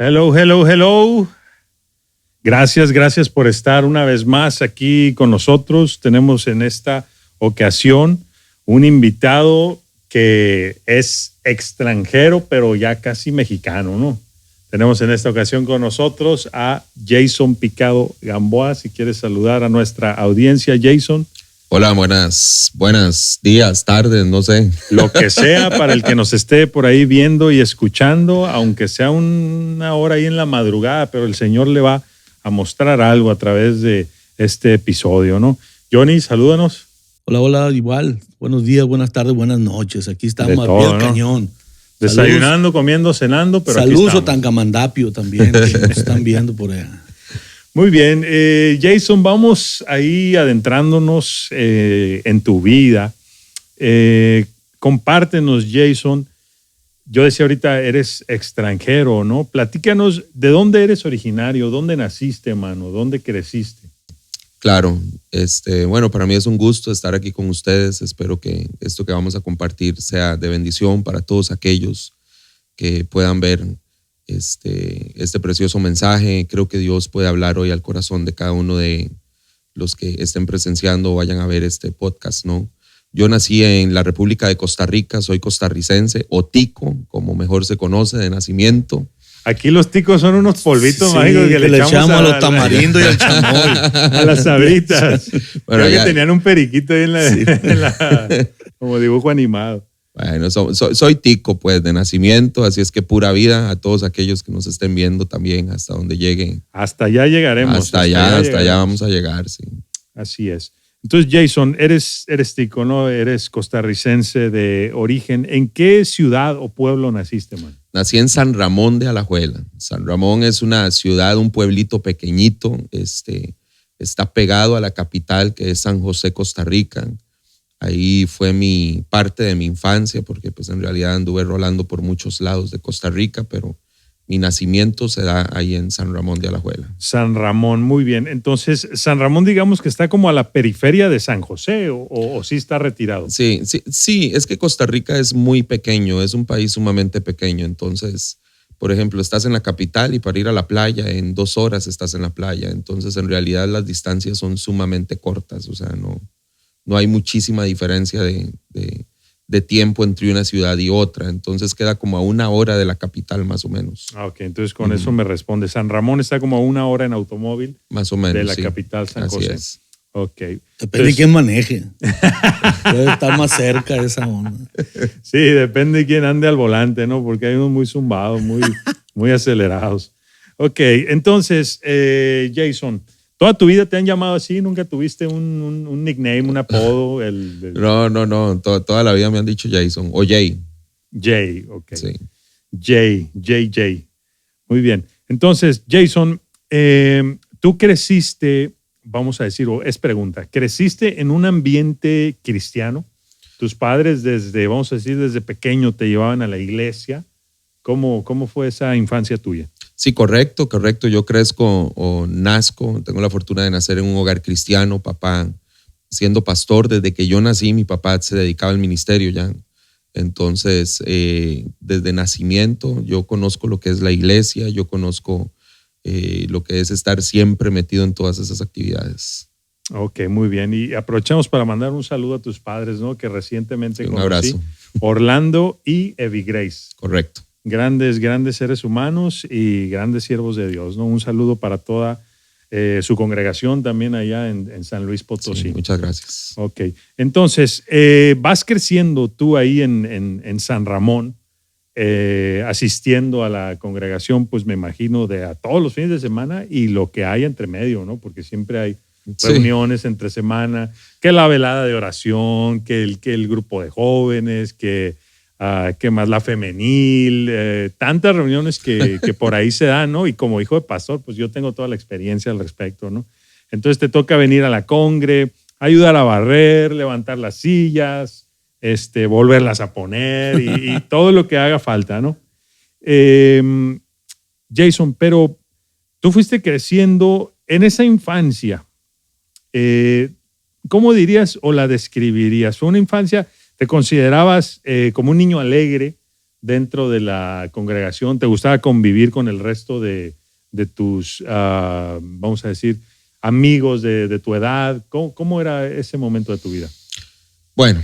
Hello, hello, hello. Gracias por estar una vez más aquí con nosotros. Tenemos en esta ocasión un invitado que es extranjero, pero ya casi mexicano, ¿no? Tenemos en esta ocasión con nosotros a Jason Picado Gamboa. Si quieres saludar a nuestra audiencia, Jason. Hola, buenos días, tardes, no sé. Lo que sea para el que nos esté por ahí viendo y escuchando, aunque sea una hora ahí en la madrugada, pero el Señor le va a mostrar algo a través de este episodio, ¿no? Johnny, salúdanos. Hola, igual. Buenos días, buenas tardes, buenas noches. Aquí estamos al pie del cañón. Desayunando, comiendo, cenando, pero saludos aquí estamos. Tangamandapio también, que nos están viendo por allá. Muy bien, Jason, vamos ahí adentrándonos en tu vida. Compártenos, Jason. Yo decía ahorita, eres extranjero, ¿no? Platícanos, ¿de dónde eres originario? ¿Dónde naciste, mano? ¿Dónde creciste? Claro, bueno, para mí es un gusto estar aquí con ustedes. Espero que esto que vamos a compartir sea de bendición para todos aquellos que puedan ver este precioso mensaje. Creo que Dios puede hablar hoy al corazón de cada uno de los que estén presenciando o vayan a ver este podcast, ¿no? Yo nací en la República de Costa Rica, soy costarricense, o tico, como mejor se conoce, de nacimiento. Aquí los ticos son unos polvitos mágicos que le echamos a los tamarindos y al chamoy. A las sabritas. Bueno, creo que tenían un periquito ahí en la como dibujo animado. Bueno, soy tico pues de nacimiento, así es que pura vida a todos aquellos que nos estén viendo también hasta donde lleguen. Hasta allá llegaremos. Hasta allá vamos a llegar, sí. Así es. Entonces, Jason, eres tico, ¿no? Eres costarricense de origen. ¿En qué ciudad o pueblo naciste, man? Nací en San Ramón de Alajuela. San Ramón es una ciudad, un pueblito pequeñito, está pegado a la capital que es San José, Costa Rica. Ahí fue parte de mi infancia, porque pues en realidad anduve rolando por muchos lados de Costa Rica, pero mi nacimiento se da ahí en San Ramón de Alajuela. San Ramón, muy bien. Entonces, San Ramón, digamos que está como a la periferia de San José, o sí está retirado. Sí, es que Costa Rica es muy pequeño, es un país sumamente pequeño. Entonces, por ejemplo, estás en la capital y para ir a la playa, en 2 horas estás en la playa. Entonces, en realidad las distancias son sumamente cortas, o sea, no hay muchísima diferencia de tiempo entre una ciudad y otra. Entonces queda como a 1 hora de la capital más o menos. Ok, entonces con eso me responde. San Ramón está como a 1 hora en automóvil. Más o menos, de la sí. capital San Así José. Es. Ok. Depende de quién maneje. Debe estar más cerca de esa onda. Sí, depende de quién ande al volante, ¿no? Porque hay unos muy zumbados, muy acelerados. Ok, entonces, Jason, ¿toda tu vida te han llamado así? ¿Nunca tuviste un nickname, un apodo? No. Toda la vida me han dicho Jason o Jay. Jay, ok. Sí. Jay. Muy bien. Entonces, Jason, tú creciste, vamos a decir, o es pregunta, ¿creciste en un ambiente cristiano? ¿Tus padres vamos a decir, desde pequeño te llevaban a la iglesia? ¿Cómo fue esa infancia tuya? Sí, correcto. Yo crezco o nazco, tengo la fortuna de nacer en un hogar cristiano, papá siendo pastor. Desde que yo nací, mi papá se dedicaba al ministerio ya. Entonces, desde nacimiento, yo conozco lo que es la iglesia, yo conozco lo que es estar siempre metido en todas esas actividades. Ok, muy bien. Y aprovechamos para mandar un saludo a tus padres, ¿no? Que recientemente Sí, un conocí. abrazo. Orlando y Evie Grace. Correcto. Grandes seres humanos y grandes siervos de Dios, ¿no? Un saludo para toda su congregación también allá en San Luis Potosí. Sí, muchas gracias. Ok, entonces vas creciendo tú ahí en San Ramón, asistiendo a la congregación, pues me imagino a todos los fines de semana y lo que hay entre medio, ¿no? Porque siempre hay reuniones entre semana, que la velada de oración, que el grupo de jóvenes, que más la femenil, tantas reuniones que por ahí se dan, ¿no? Y como hijo de pastor, pues yo tengo toda la experiencia al respecto, ¿no? Entonces te toca venir a la congre, ayudar a barrer, levantar las sillas, volverlas a poner y todo lo que haga falta, ¿no? Jason, pero tú fuiste creciendo en esa infancia. ¿Cómo dirías o la describirías? ¿Fue una infancia, te considerabas como un niño alegre, dentro de la congregación? ¿Te gustaba convivir con el resto de tus, vamos a decir, amigos de tu edad? ¿Cómo era ese momento de tu vida? Bueno,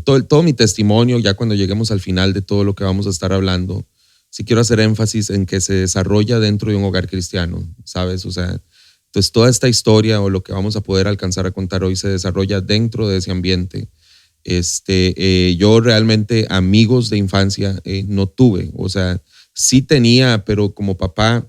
todo mi testimonio, ya cuando lleguemos al final de todo lo que vamos a estar hablando, sí quiero hacer énfasis en que se desarrolla dentro de un hogar cristiano, ¿sabes? O sea, entonces toda esta historia o lo que vamos a poder alcanzar a contar hoy se desarrolla dentro de ese ambiente. Yo realmente amigos de infancia no tuve, o sea, sí tenía, pero como papá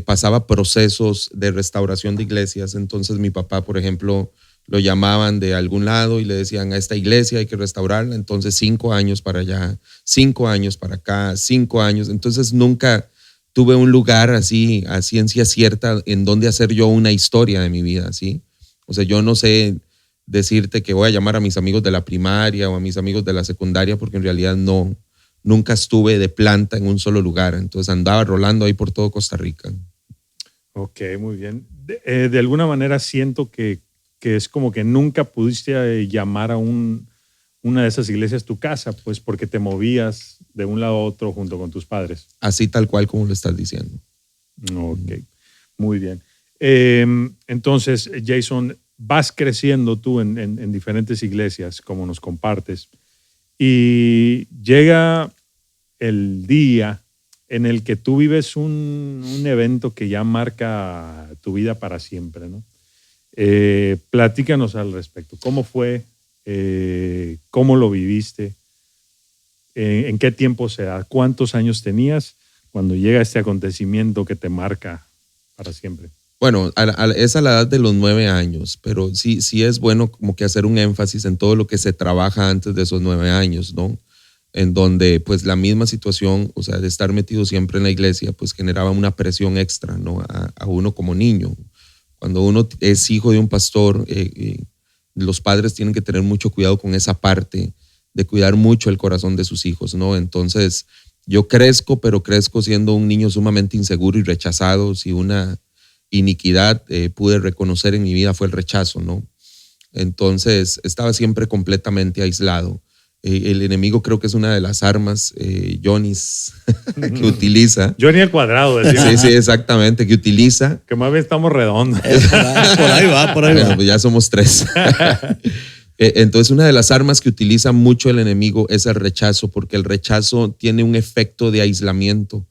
pasaba procesos de restauración de iglesias, entonces mi papá, por ejemplo, lo llamaban de algún lado y le decían a esta iglesia hay que restaurarla, entonces 5 años para allá, 5 años para acá, 5 años, entonces nunca tuve un lugar así a ciencia cierta en donde hacer yo una historia de mi vida, ¿sí? O sea, yo no sé decirte que voy a llamar a mis amigos de la primaria o a mis amigos de la secundaria porque en realidad nunca estuve de planta en un solo lugar, entonces andaba rolando ahí por todo Costa Rica. Ok, muy bien. De alguna manera siento que es como que nunca pudiste llamar a una de esas iglesias tu casa, pues porque te movías de un lado a otro junto con tus padres. Así tal cual como lo estás diciendo. Ok, muy bien. Entonces, Jason, vas creciendo tú en diferentes iglesias, como nos compartes, y llega el día en el que tú vives un evento que ya marca tu vida para siempre, ¿no? Platícanos al respecto. ¿Cómo fue? ¿Cómo lo viviste? ¿En qué tiempo se da? ¿Cuántos años tenías cuando llega este acontecimiento que te marca para siempre? Bueno, es a la edad de los 9 años, pero sí es bueno como que hacer un énfasis en todo lo que se trabaja antes de esos 9 años, ¿no? En donde pues la misma situación, o sea, de estar metido siempre en la iglesia, pues generaba una presión extra, ¿no? A uno como niño. Cuando uno es hijo de un pastor, los padres tienen que tener mucho cuidado con esa parte de cuidar mucho el corazón de sus hijos, ¿no? Entonces, yo crezco, pero crezco siendo un niño sumamente inseguro y rechazado. Si una iniquidad pude reconocer en mi vida fue el rechazo, ¿no? Entonces, estaba siempre completamente aislado. El enemigo creo que es una de las armas, Johnny's, que utiliza. Johnny al cuadrado. Sí, exactamente, que utiliza. Que más bien estamos redondos. Por ahí va. Bueno, pues ya somos 3. Entonces, una de las armas que utiliza mucho el enemigo es el rechazo, porque el rechazo tiene un efecto de aislamiento.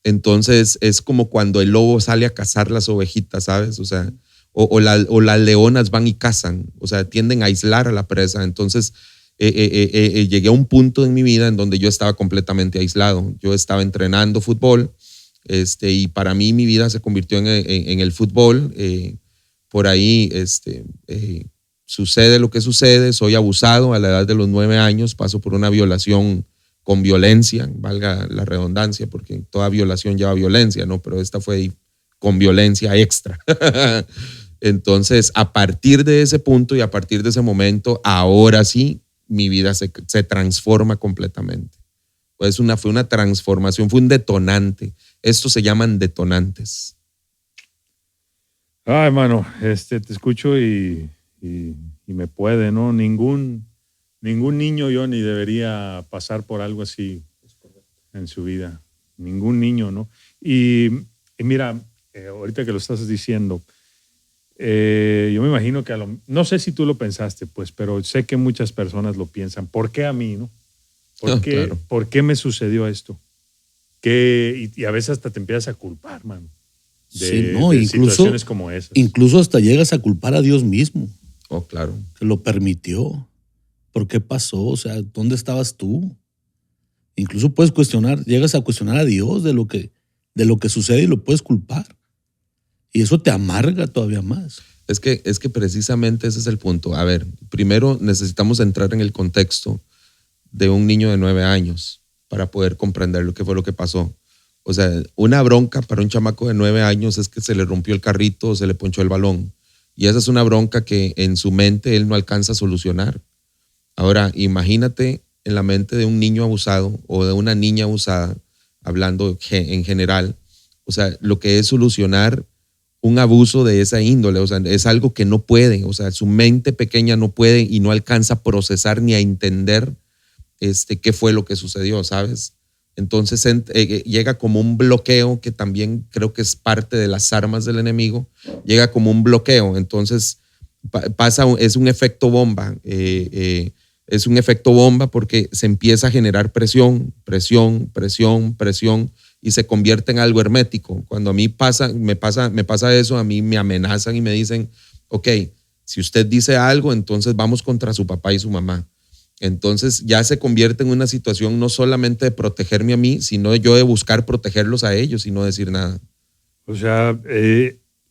Entonces, es como cuando el lobo sale a cazar las ovejitas, ¿sabes? O sea, o las leonas van y cazan, o sea, tienden a aislar a la presa. Entonces, llegué a un punto en mi vida en donde yo estaba completamente aislado. Yo estaba entrenando fútbol, y para mí mi vida se convirtió en el fútbol. Por ahí sucede lo que sucede, soy abusado a la edad de los 9 años, paso por una violación con violencia, valga la redundancia, porque toda violación lleva violencia, ¿no? Pero esta fue con violencia extra. Entonces, a partir de ese punto y a partir de ese momento, ahora sí, mi vida se transforma completamente. Pues fue una transformación, fue un detonante. Estos se llaman detonantes. Ay, hermano, te escucho y me puede, ¿no? Ningún niño, Johnny, debería pasar por algo así en su vida. Ningún niño, ¿no? Y mira, ahorita que lo estás diciendo, yo me imagino que no sé si tú lo pensaste, pues, pero sé que muchas personas lo piensan. ¿Por qué a mí, no? Claro. ¿Por qué me sucedió esto? Y a veces hasta te empiezas a culpar, mano. De situaciones como esas. Incluso hasta llegas a culpar a Dios mismo. Oh, claro. Que lo permitió. ¿Por qué pasó? O sea, ¿dónde estabas tú? Incluso puedes llegas a cuestionar a Dios de lo que sucede y lo puedes culpar. Y eso te amarga todavía más. Es que precisamente ese es el punto. A ver, primero necesitamos entrar en el contexto de un niño de 9 años para poder comprender lo que fue lo que pasó. O sea, una bronca para un chamaco de 9 años es que se le rompió el carrito o se le ponchó el balón. Y esa es una bronca que en su mente él no alcanza a solucionar. Ahora, imagínate en la mente de un niño abusado o de una niña abusada, hablando en general, o sea, lo que es solucionar un abuso de esa índole, o sea, es algo que no puede, o sea, su mente pequeña no puede y no alcanza a procesar ni a entender qué fue lo que sucedió, ¿sabes? Entonces llega como un bloqueo, que también creo que es parte de las armas del enemigo, llega como un bloqueo, entonces es un efecto bomba, es un efecto bomba porque se empieza a generar presión, y se convierte en algo hermético. Cuando a mí me pasa eso, a mí me amenazan y me dicen, ok, si usted dice algo, entonces vamos contra su papá y su mamá. Entonces ya se convierte en una situación no solamente de protegerme a mí, sino yo de buscar protegerlos a ellos y no decir nada. O sea,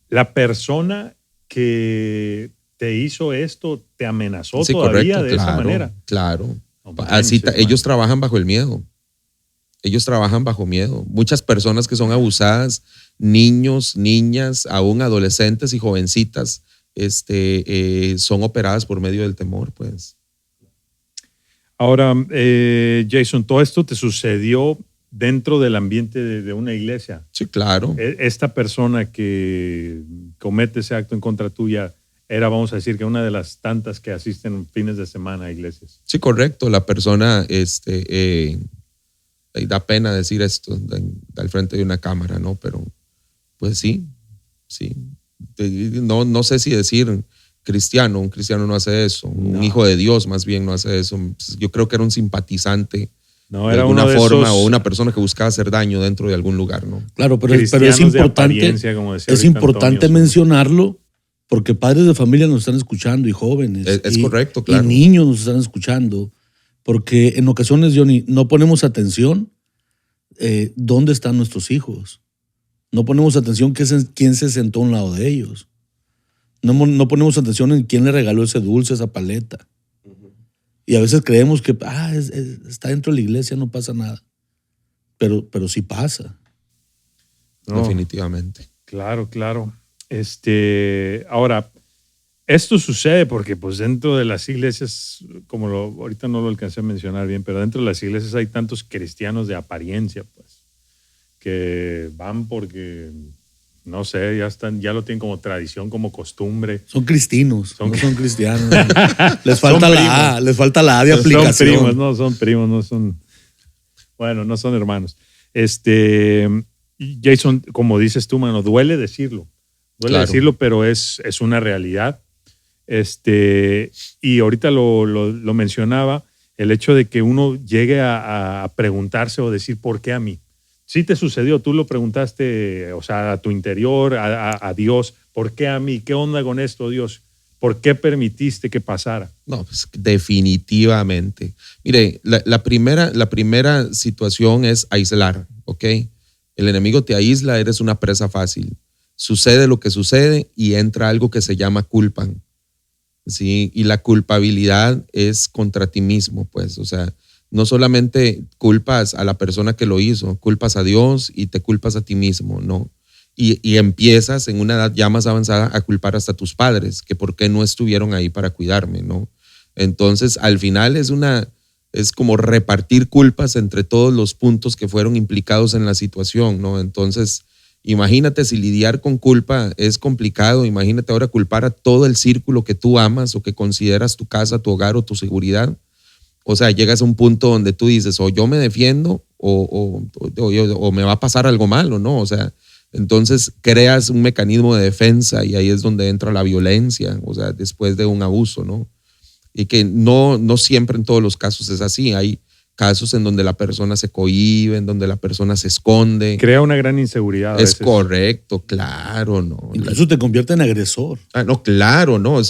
la persona que te hizo esto te amenazó todavía, correcto, esa manera. Claro. Así, ellos trabajan bajo el miedo. Ellos trabajan bajo miedo. Muchas personas que son abusadas, niños, niñas, aún adolescentes y jovencitas, son operadas por medio del temor, pues. Ahora, Jason, ¿todo esto te sucedió dentro del ambiente de una iglesia? Sí, claro. Esta persona que comete ese acto en contra tuya era, vamos a decir, que una de las tantas que asisten fines de semana a iglesias. Sí, correcto. La persona, da pena decir esto al frente de una cámara, ¿no? Pero, pues sí. No sé si decir un cristiano no hace eso, un hijo de Dios más bien no hace eso. Yo creo que era un simpatizante de alguna forma, o una persona que buscaba hacer daño dentro de algún lugar, ¿no? Claro, pero es importante mencionarlo, porque padres de familia nos están escuchando y jóvenes. Es correcto, claro. Y niños nos están escuchando, porque en ocasiones, Johnny, no ponemos atención dónde están nuestros hijos. No ponemos atención quién se sentó a un lado de ellos. No ponemos atención en quién le regaló ese dulce, esa paleta. Y a veces creemos que está dentro de la iglesia, no pasa nada. Pero sí pasa. No, definitivamente. Claro. Ahora, esto sucede porque pues dentro de las iglesias, ahorita no lo alcancé a mencionar bien, pero dentro de las iglesias hay tantos cristianos de apariencia, pues, que van porque, no sé, ya lo tienen como tradición, como costumbre. Son cristinos, no son cristianos. les falta la A de aplicación. Son primos, no son hermanos. Jason, como dices tú, mano, duele decirlo. Pero es una realidad. Y ahorita lo mencionaba, el hecho de que uno llegue a preguntarse o decir, ¿por qué a mí? Sí te sucedió, tú lo preguntaste, o sea, a tu interior, a Dios, ¿por qué a mí? ¿Qué onda con esto, Dios? ¿Por qué permitiste que pasara? No, pues definitivamente. Mire, la primera situación es aislar, ¿ok? El enemigo te aísla, eres una presa fácil. Sucede lo que sucede y entra algo que se llama culpa, ¿sí? Y la culpabilidad es contra ti mismo, pues, o sea, no solamente culpas a la persona que lo hizo, culpas a Dios y te culpas a ti mismo, ¿no? Y empiezas en una edad ya más avanzada a culpar hasta a tus padres, que por qué no estuvieron ahí para cuidarme, ¿no? Entonces, al final es como repartir culpas entre todos los puntos que fueron implicados en la situación, ¿no? Entonces, imagínate si lidiar con culpa es complicado, imagínate ahora culpar a todo el círculo que tú amas o que consideras tu casa, tu hogar o tu seguridad. O sea, llegas a un punto donde tú dices, o yo me defiendo o me va a pasar algo malo, ¿no? O sea, entonces creas un mecanismo de defensa y ahí es donde entra la violencia, o sea, después de un abuso, ¿no? Y que no siempre en todos los casos es así. Hay casos en donde la persona se cohíbe, en donde la persona se esconde. Crea una gran inseguridad. Es correcto, claro, ¿no? Incluso te convierte en agresor. No, claro, ¿no?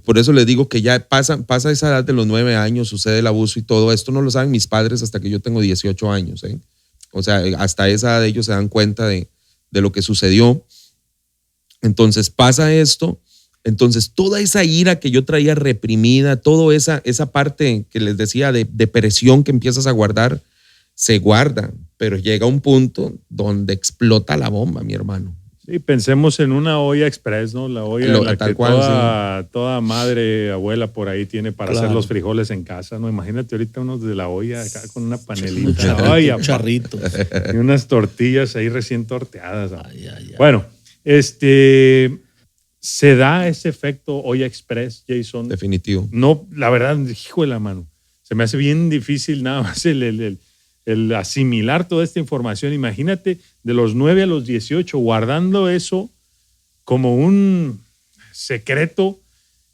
Por eso les digo que ya pasa esa edad de los 9 años, sucede el abuso y todo esto no lo saben mis padres hasta que yo tengo 18 años, ¿eh? O sea, hasta esa edad ellos se dan cuenta de lo que sucedió. Entonces pasa esto. Entonces, toda esa ira que yo traía reprimida, toda esa parte que les decía de presión que empiezas a guardar, se guarda, pero llega un punto donde explota la bomba, mi hermano. Sí, pensemos en una olla express, ¿no? La olla en la que toda madre, abuela por ahí tiene para hacer los frijoles en casa, ¿no? Imagínate ahorita unos de la olla acá con una panelita. Un charrito. Y unas tortillas ahí recién torteadas. Ay. Bueno, ¿se da ese efecto olla express, Jason? Definitivo. No, la verdad, hijo de la mano. O se me hace bien difícil nada más el asimilar toda esta información. Imagínate, de los 9 a los 18, guardando eso como un secreto.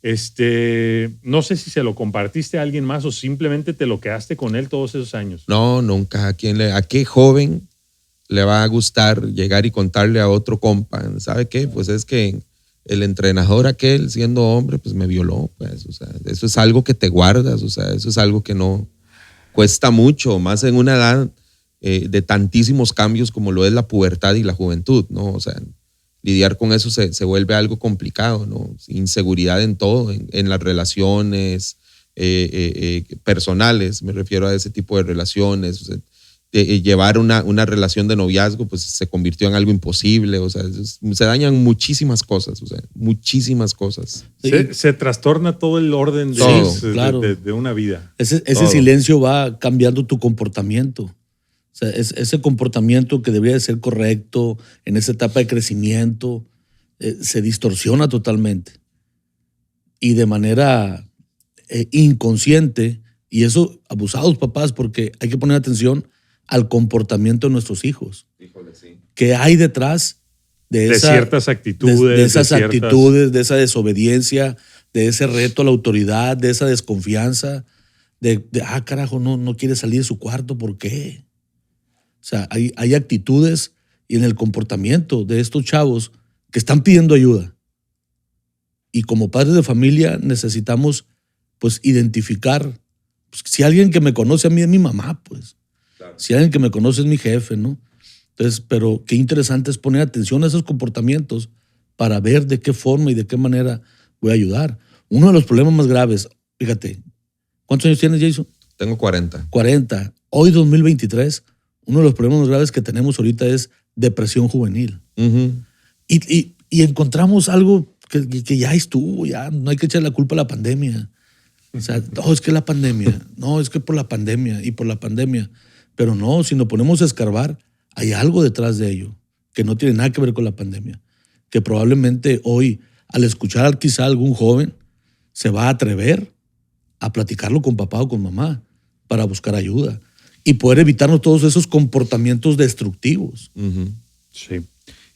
No sé si se lo compartiste a alguien más o simplemente te lo quedaste con él todos esos años. No, nunca. ¿A qué joven le va a gustar llegar y contarle a otro compa? ¿Sabe qué? Pues es que el entrenador aquel, siendo hombre, pues me violó. Pues, o sea, eso es algo que te guardas, o sea, eso es algo que no cuesta mucho, más en una edad de tantísimos cambios como lo es la pubertad y la juventud, ¿no? O sea, lidiar con eso se vuelve algo complicado, ¿no? Inseguridad en todo, en las relaciones personales, me refiero a ese tipo de relaciones. O sea, llevar una relación de noviazgo, pues se convirtió en algo imposible. O sea, se dañan muchísimas cosas, o sea, muchísimas cosas. Sí. Se trastorna todo el orden de una vida. Ese silencio va cambiando tu comportamiento. O sea, ese comportamiento que debería de ser correcto en esa etapa de crecimiento se distorsiona totalmente. Y de manera inconsciente, y eso, abusados papás, porque hay que poner atención al comportamiento de nuestros hijos. Híjole, sí. ¿Qué hay detrás de ciertas actitudes? De esas actitudes, de esa desobediencia, de ese reto a la autoridad, de esa desconfianza, carajo, no quiere salir de su cuarto, ¿por qué? O sea, hay actitudes y en el comportamiento de estos chavos que están pidiendo ayuda. Y como padres de familia necesitamos, pues, identificar. Pues, si alguien que me conoce a mí es mi mamá, pues. Claro. Si alguien que me conoce es mi jefe, ¿no? Entonces, pero qué interesante es poner atención a esos comportamientos para ver de qué forma y de qué manera voy a ayudar. Uno de los problemas más graves, fíjate, ¿cuántos años tienes, Jason? Tengo 40. 40. Hoy, 2023, uno de los problemas más graves que tenemos ahorita es depresión juvenil. Uh-huh. Y encontramos algo que ya estuvo, ya no hay que echar la culpa a la pandemia. O sea, no, es que la pandemia, no, es que por la pandemia y por la pandemia. Pero no, si nos ponemos a escarbar, hay algo detrás de ello que no tiene nada que ver con la pandemia. Que probablemente hoy, al escuchar quizá a algún joven, se va a atrever a platicarlo con papá o con mamá para buscar ayuda y poder evitarnos todos esos comportamientos destructivos. Uh-huh. Sí.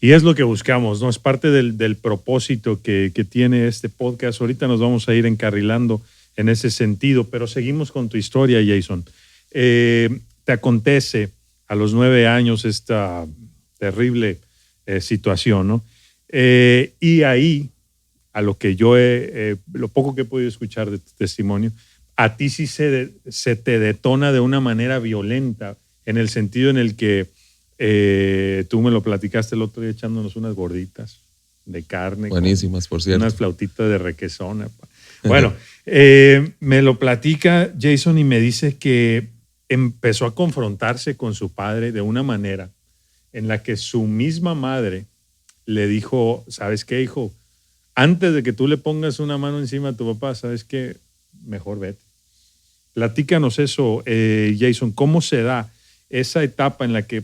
Y es lo que buscamos, ¿no? Es parte del propósito que tiene este podcast. Ahorita nos vamos a ir encarrilando en ese sentido, pero seguimos con tu historia, Jason. Te acontece a los 9 años esta terrible situación, ¿no? Y ahí, a lo que yo lo poco que he podido escuchar de tu testimonio, a ti sí se te detona de una manera violenta, en el sentido en el que tú me lo platicaste el otro día echándonos unas gorditas de carne. Buenísimas, por cierto. Unas flautitas de requesón. Bueno, me lo platica Jason y me dice que empezó a confrontarse con su padre de una manera en la que su misma madre le dijo, ¿sabes qué, hijo? Antes de que tú le pongas una mano encima a tu papá, ¿sabes qué? Mejor vete. Platícanos eso, Jason. ¿Cómo se da esa etapa en la que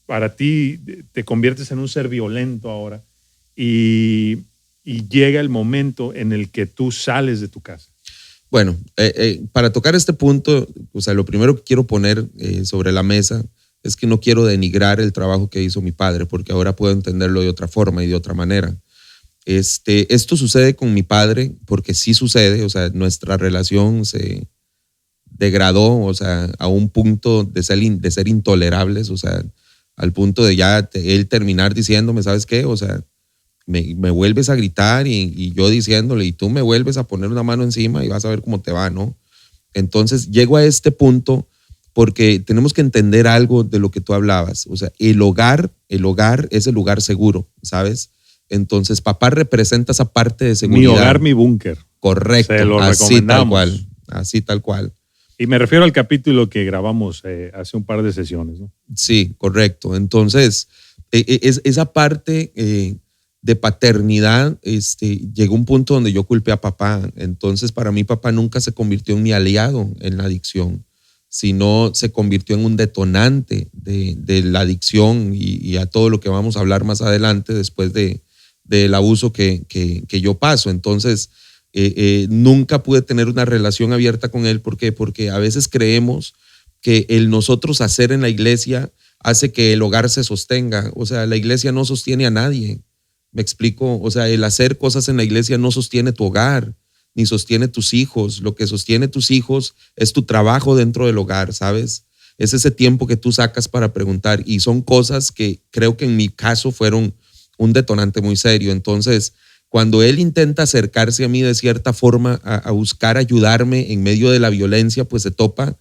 para ti te conviertes en un ser violento ahora y llega el momento en el que tú sales de tu casa? Bueno, para tocar este punto, o sea, lo primero que quiero poner sobre la mesa es que no quiero denigrar el trabajo que hizo mi padre, porque ahora puedo entenderlo de otra forma y de otra manera. Esto sucede con mi padre porque sí sucede, o sea, nuestra relación se degradó, o sea, a un punto de ser intolerables, o sea, al punto de ya él terminar diciéndome, ¿sabes qué? O sea, me vuelves a gritar y yo diciéndole, y tú me vuelves a poner una mano encima y vas a ver cómo te va, ¿no? Entonces llego a este punto porque tenemos que entender algo de lo que tú hablabas. O sea, el hogar es el lugar seguro, ¿sabes? Entonces papá representa esa parte de seguridad. Mi hogar, mi búnker. Correcto, se lo así tal cual, así tal cual. Y me refiero al capítulo que grabamos hace un par de sesiones, ¿no? Sí, correcto. Entonces, esa parte de paternidad, llegó un punto donde yo culpé a papá. Entonces, para mí, papá nunca se convirtió en mi aliado en la adicción, sino se convirtió en un detonante de la adicción y a todo lo que vamos a hablar más adelante después del abuso que yo paso. Entonces, Nunca pude tener una relación abierta con él. ¿Por qué? Porque a veces creemos que el nosotros hacer en la iglesia hace que el hogar se sostenga. O sea, la iglesia no sostiene a nadie. ¿Me explico? O sea, el hacer cosas en la iglesia no sostiene tu hogar, ni sostiene tus hijos. Lo que sostiene tus hijos es tu trabajo dentro del hogar, ¿sabes? Es ese tiempo que tú sacas para preguntar, y son cosas que creo que en mi caso fueron un detonante muy serio. Entonces, cuando él intenta acercarse a mí de cierta forma a buscar ayudarme en medio de la violencia, pues se topa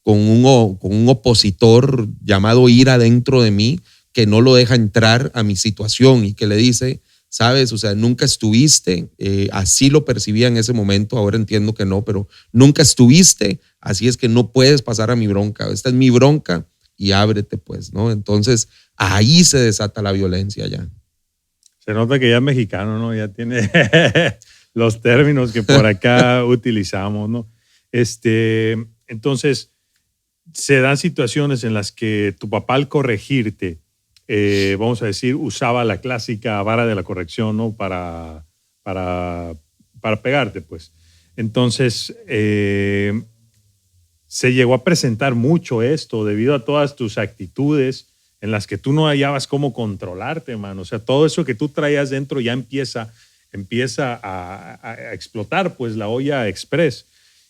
con un opositor llamado ira dentro de mí, que no lo deja entrar a mi situación y que le dice, sabes, o sea, nunca estuviste, así lo percibía en ese momento, ahora entiendo que no, pero nunca estuviste, así es que no puedes pasar a mi bronca, esta es mi bronca y ábrete pues, ¿no? Entonces ahí se desata la violencia ya. Se nota que ya es mexicano, ¿no? Ya tiene los términos que por acá utilizamos, ¿no? Entonces, se dan situaciones en las que tu papá, al corregirte, vamos a decir, usaba la clásica vara de la corrección, ¿no? Para pegarte, pues. Entonces, se llegó a presentar mucho esto debido a todas tus actitudes en las que tú no hallabas cómo controlarte, man. O sea, todo eso que tú traías dentro ya empieza a explotar, pues, la olla express.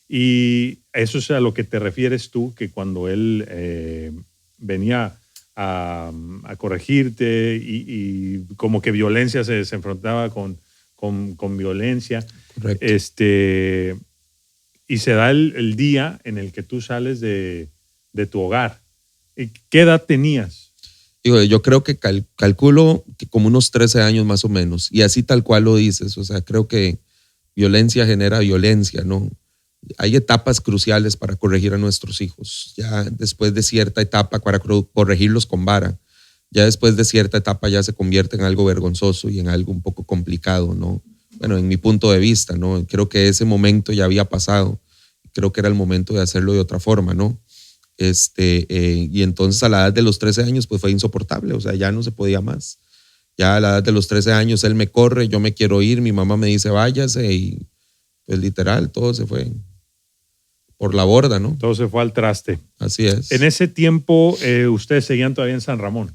Y eso es a lo que te refieres tú, que cuando él venía a corregirte y como que violencia se enfrentaba con violencia. Correcto. Y se da el día en el que tú sales de tu hogar. ¿Qué edad tenías? Digo, yo creo que calculo que como unos 13 años más o menos, y así tal cual lo dices. O sea, creo que violencia genera violencia, ¿no? Hay etapas cruciales para corregir a nuestros hijos. Ya después de cierta etapa, para corregirlos con vara, ya después de cierta etapa ya se convierte en algo vergonzoso y en algo un poco complicado, ¿no? Bueno, en mi punto de vista, ¿no? Creo que ese momento ya había pasado. Creo que era el momento de hacerlo de otra forma, ¿no? Y entonces a la edad de los 13 años pues fue insoportable, o sea, ya no se podía más. Ya a la edad de los 13 años él me corre, yo me quiero ir, mi mamá me dice váyase y pues literal todo se fue por la borda, ¿no? Todo se fue al traste. Así es. En ese tiempo ustedes seguían todavía en San Ramón.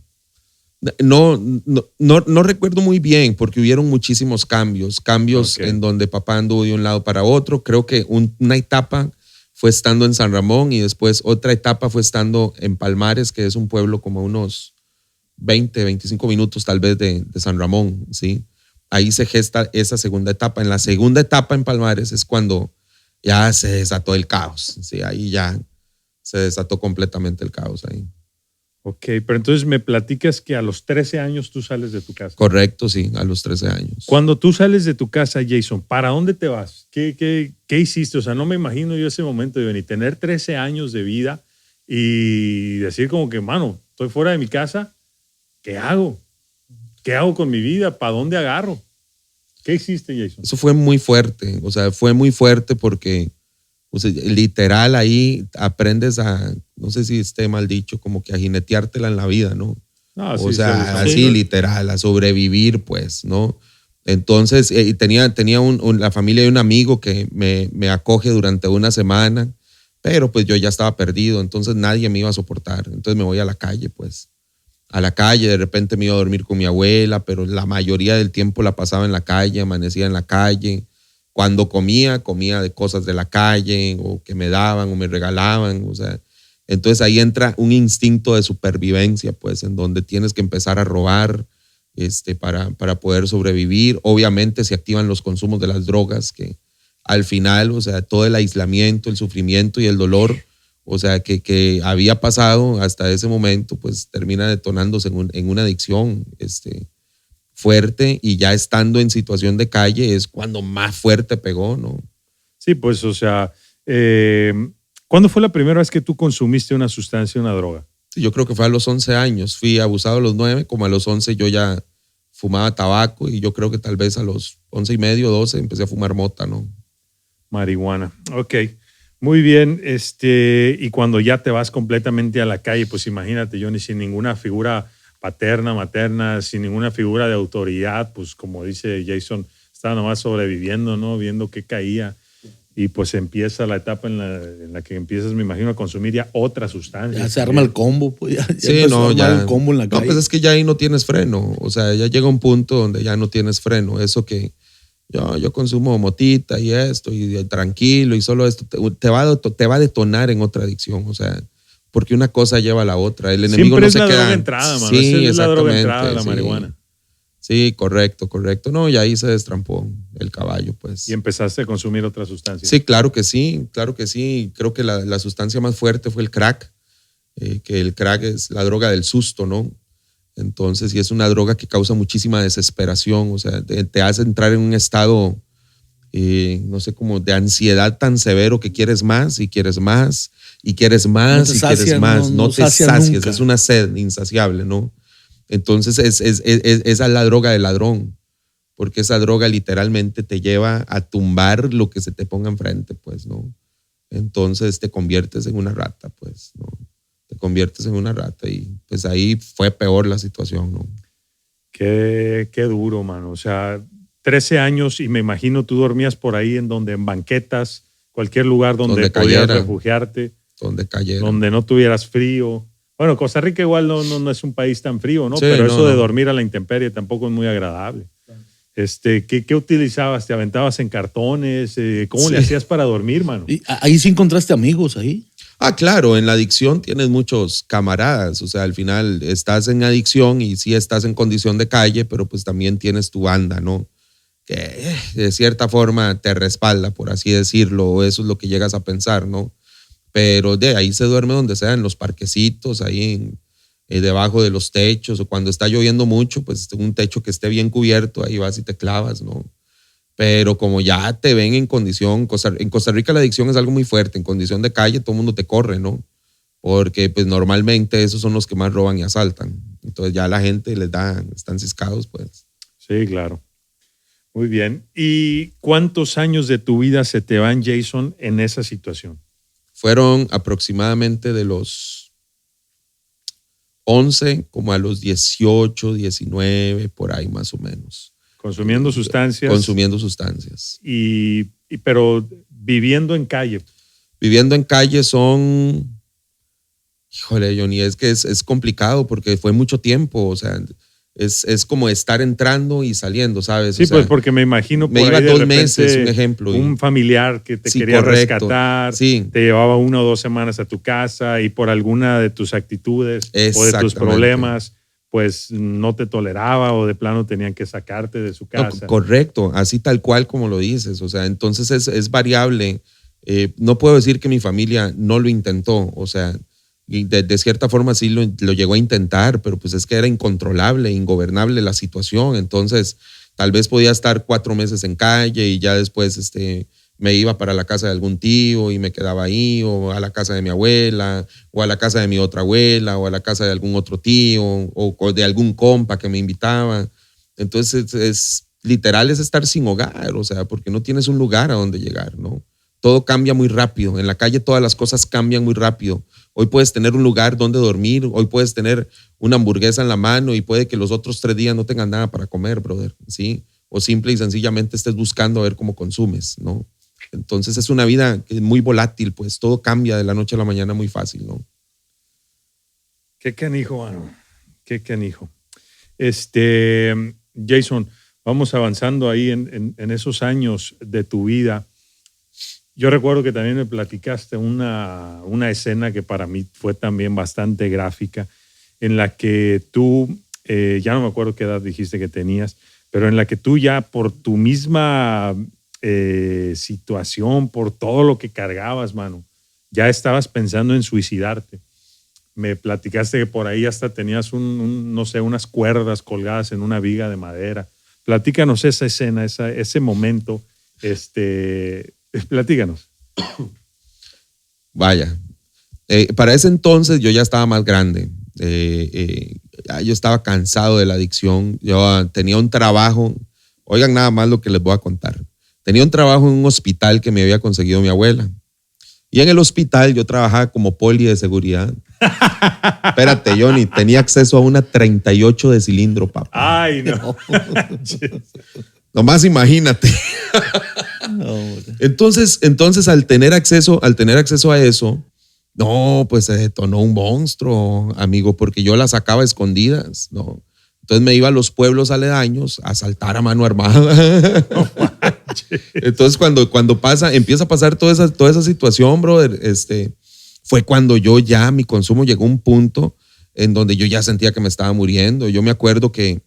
No recuerdo muy bien porque hubieron muchísimos cambios okay, en donde papá anduvo de un lado para otro. Creo que una etapa fue estando en San Ramón y después otra etapa fue estando en Palmares, que es un pueblo como unos 20, 25 minutos tal vez de San Ramón, ¿sí? Ahí se gesta esa segunda etapa. En la segunda etapa en Palmares es cuando ya se desató el caos, ¿sí? Ahí ya se desató completamente el caos ahí. Ok, pero entonces me platicas que a los 13 años tú sales de tu casa. Correcto, sí, a los 13 años. Cuando tú sales de tu casa, Jason, ¿para dónde te vas? ¿Qué hiciste? O sea, no me imagino yo ese momento de venir, tener 13 años de vida y decir como que, mano, estoy fuera de mi casa, ¿qué hago? ¿Qué hago con mi vida? ¿Para dónde agarro? ¿Qué hiciste, Jason? Eso fue muy fuerte, o sea, fue muy fuerte porque, o sea, literal ahí aprendes a, no sé si esté mal dicho, como que a jineteártela en la vida, ¿no? No, o sea, así literal, a sobrevivir, pues, ¿no? Entonces, tenía la familia de un amigo que me acoge durante una semana, pero pues yo ya estaba perdido, entonces nadie me iba a soportar. Entonces me voy a la calle, pues. A la calle, de repente me iba a dormir con mi abuela, pero la mayoría del tiempo la pasaba en la calle, amanecía en la calle. Cuando comía de cosas de la calle, o que me daban, o me regalaban, o sea. Entonces ahí entra un instinto de supervivencia, pues, en donde tienes que empezar a robar para poder sobrevivir. Obviamente se activan los consumos de las drogas, que al final, o sea, todo el aislamiento, el sufrimiento y el dolor, o sea, que había pasado hasta ese momento, pues termina detonándose en una adicción fuerte, y ya estando en situación de calle es cuando más fuerte pegó, ¿no? Sí, pues, o sea, ¿cuándo fue la primera vez que tú consumiste una sustancia, una droga? Sí, yo creo que fue a los 11 años. Fui abusado a los 9, como a los 11 yo ya fumaba tabaco, y yo creo que tal vez a los 11 y medio, 12 empecé a fumar mota, ¿no? Marihuana. Ok, muy bien. Y cuando ya te vas completamente a la calle, pues imagínate, Johnny, sin ninguna figura paterna, materna, sin ninguna figura de autoridad, pues como dice Jason, estaba nomás sobreviviendo, ¿no? Viendo qué caía. Y pues empieza la etapa en la que empiezas, me imagino, a consumir ya otra sustancia. Ya se arma el combo, pues. Ya Sí, no, ya. El combo en la calle. No, pues es que ya ahí no tienes freno. O sea, ya llega un punto donde ya no tienes freno. Eso que yo consumo motita y esto, y tranquilo, y solo esto te va a detonar en otra adicción. O sea, porque una cosa lleva a la otra. El enemigo siempre no se queda. Es la droga entrada, mano. Sí, es la droga entrada, la sí. marihuana. Sí, correcto. No, y ahí se destrampó el caballo, pues. Y empezaste a consumir otras sustancias. Sí, claro que sí. Creo que la sustancia más fuerte fue el crack, que el crack es la droga del susto, ¿no? Entonces, y es una droga que causa muchísima desesperación, o sea, te hace entrar en un estado, no sé, como de ansiedad tan severo que quieres más y quieres más y quieres más y quieres más. No te sacias, nunca. Es una sed insaciable, ¿no? Entonces, esa es la droga del ladrón, porque esa droga literalmente te lleva a tumbar lo que se te ponga enfrente, pues, ¿no? Entonces te conviertes en una rata, pues, ¿no? Te conviertes en una rata y pues ahí fue peor la situación, ¿no? Qué duro, mano. O sea, 13 años y me imagino tú dormías por ahí en banquetas, cualquier lugar donde podías refugiarte. Donde cayera. Donde no tuvieras frío. Bueno, Costa Rica igual no es un país tan frío, ¿no? Sí, pero eso de dormir a la intemperie tampoco es muy agradable. ¿Qué utilizabas? ¿Te aventabas en cartones? ¿Cómo le hacías para dormir, mano? ¿Y ahí sí encontraste amigos ahí? Claro, en la adicción tienes muchos camaradas, o sea, al final estás en adicción y sí estás en condición de calle, pero pues también tienes tu banda, ¿no? Que de cierta forma te respalda, por así decirlo, o eso es lo que llegas a pensar, ¿no? Pero de ahí se duerme donde sea, en los parquecitos, ahí debajo de los techos, o cuando está lloviendo mucho, pues un techo que esté bien cubierto, ahí vas y te clavas, ¿no? Pero como ya te ven en condición, en Costa Rica la adicción es algo muy fuerte, en condición de calle todo el mundo te corre, ¿no? Porque pues normalmente esos son los que más roban y asaltan. Entonces ya la gente están ciscados, pues. Sí, claro. Muy bien. ¿Y cuántos años de tu vida se te van, Jason, en esa situación? Fueron aproximadamente de los 11 como a los 18, 19, por ahí más o menos. Consumiendo sustancias. Consumiendo sustancias. Pero viviendo en calle. Viviendo en calle son, híjole, Johnny, es que es complicado porque fue mucho tiempo, o sea, es como estar entrando y saliendo, ¿sabes? Sí, o sea, pues porque me imagino me iba 2 meses, un ejemplo. Un familiar que te quería rescatar, te llevaba 1 o 2 semanas a tu casa y por alguna de tus actitudes o de tus problemas, pues no te toleraba o de plano tenían que sacarte de su casa. No, correcto, así tal cual como lo dices, o sea, entonces es variable. No puedo decir que mi familia no lo intentó, o sea, y de cierta forma sí lo llegó a intentar, pero pues es que era incontrolable, ingobernable la situación. Entonces tal vez podía estar 4 meses en calle y ya después me iba para la casa de algún tío y me quedaba ahí, o a la casa de mi abuela, o a la casa de mi otra abuela, o a la casa de algún otro tío, o de algún compa que me invitaba. Entonces literal es estar sin hogar, o sea, porque no tienes un lugar a donde llegar, ¿no? Todo cambia muy rápido. En la calle todas las cosas cambian muy rápido. Hoy puedes tener un lugar donde dormir, hoy puedes tener una hamburguesa en la mano y puede que los otros 3 días no tengan nada para comer, brother, ¿sí? O simple y sencillamente estés buscando a ver cómo consumes, ¿no? Entonces es una vida muy volátil, pues todo cambia de la noche a la mañana muy fácil, ¿no? Qué canijo, mano. Qué canijo. Jason, vamos avanzando ahí en esos años de tu vida. Yo recuerdo que también me platicaste una escena que para mí fue también bastante gráfica, en la que tú, ya no me acuerdo qué edad dijiste que tenías, pero en la que tú ya por tu misma situación, por todo lo que cargabas, mano, ya estabas pensando en suicidarte. Me platicaste que por ahí hasta tenías no sé, unas cuerdas colgadas en una viga de madera. Platícanos esa escena, ese momento, platícanos. Vaya, para ese entonces yo ya estaba más grande. Yo estaba cansado de la adicción. Yo tenía un trabajo. Oigan nada más lo que les voy a contar. Tenía un trabajo en un hospital que me había conseguido mi abuela. Y en el hospital yo trabajaba como poli de seguridad. Espérate, Johnny, tenía acceso a una 38 de cilindro, papá. Ay, no. Nomás imagínate. No, Entonces al tener acceso a eso, no, pues se detonó un monstruo, amigo, porque yo la sacaba a escondidas, ¿no? Entonces me iba a los pueblos aledaños a asaltar a mano armada. Entonces cuando empieza a pasar toda esa situación, brother, fue cuando mi consumo llegó a un punto en donde yo ya sentía que me estaba muriendo. Yo me acuerdo que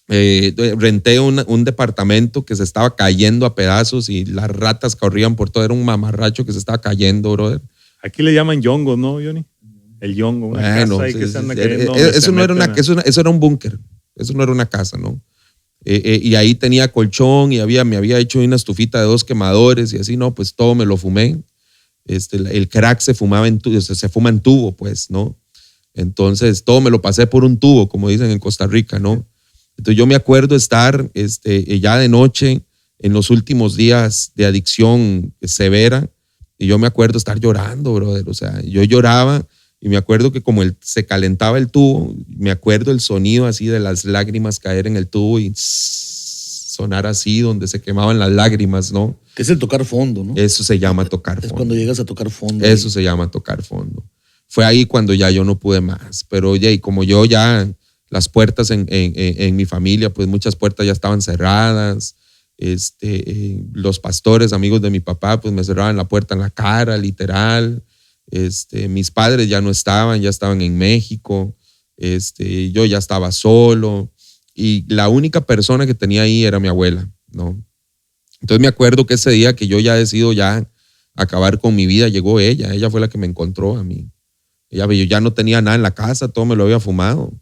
renté un departamento que se estaba cayendo a pedazos y las ratas corrían por todo. Era un mamarracho que se estaba cayendo, brother. Aquí le llaman yongo, ¿no, Johnny? El yongo, una casa ahí que se anda cayendo. Eso era un búnker. Eso no era una casa, ¿no? Y ahí tenía colchón y me había hecho una estufita de 2 quemadores y así, ¿no? Pues todo me lo fumé. El crack se fuma en tubo, pues, ¿no? Entonces todo me lo pasé por un tubo, como dicen en Costa Rica, ¿no? Entonces yo me acuerdo estar ya de noche en los últimos días de adicción severa y yo me acuerdo estar llorando, brother. O sea, yo lloraba y me acuerdo que como se calentaba el tubo, me acuerdo el sonido así de las lágrimas caer en el tubo y sonar así donde se quemaban las lágrimas, ¿no? Que es el tocar fondo, ¿no? Eso se llama tocar fondo. Es cuando llegas a tocar fondo. Eso se llama tocar fondo. Fue ahí cuando ya yo no pude más. Pero oye, y como yo ya, las puertas en mi familia, pues muchas puertas ya estaban cerradas. Los pastores, amigos de mi papá, pues me cerraban la puerta en la cara, literal. Mis padres ya no estaban, ya estaban en México. Yo ya estaba solo. Y la única persona que tenía ahí era mi abuela, ¿no? Entonces me acuerdo que ese día que yo ya decido ya acabar con mi vida, llegó ella. Ella fue la que me encontró a mí. Yo ya no tenía nada en la casa, todo me lo había fumado.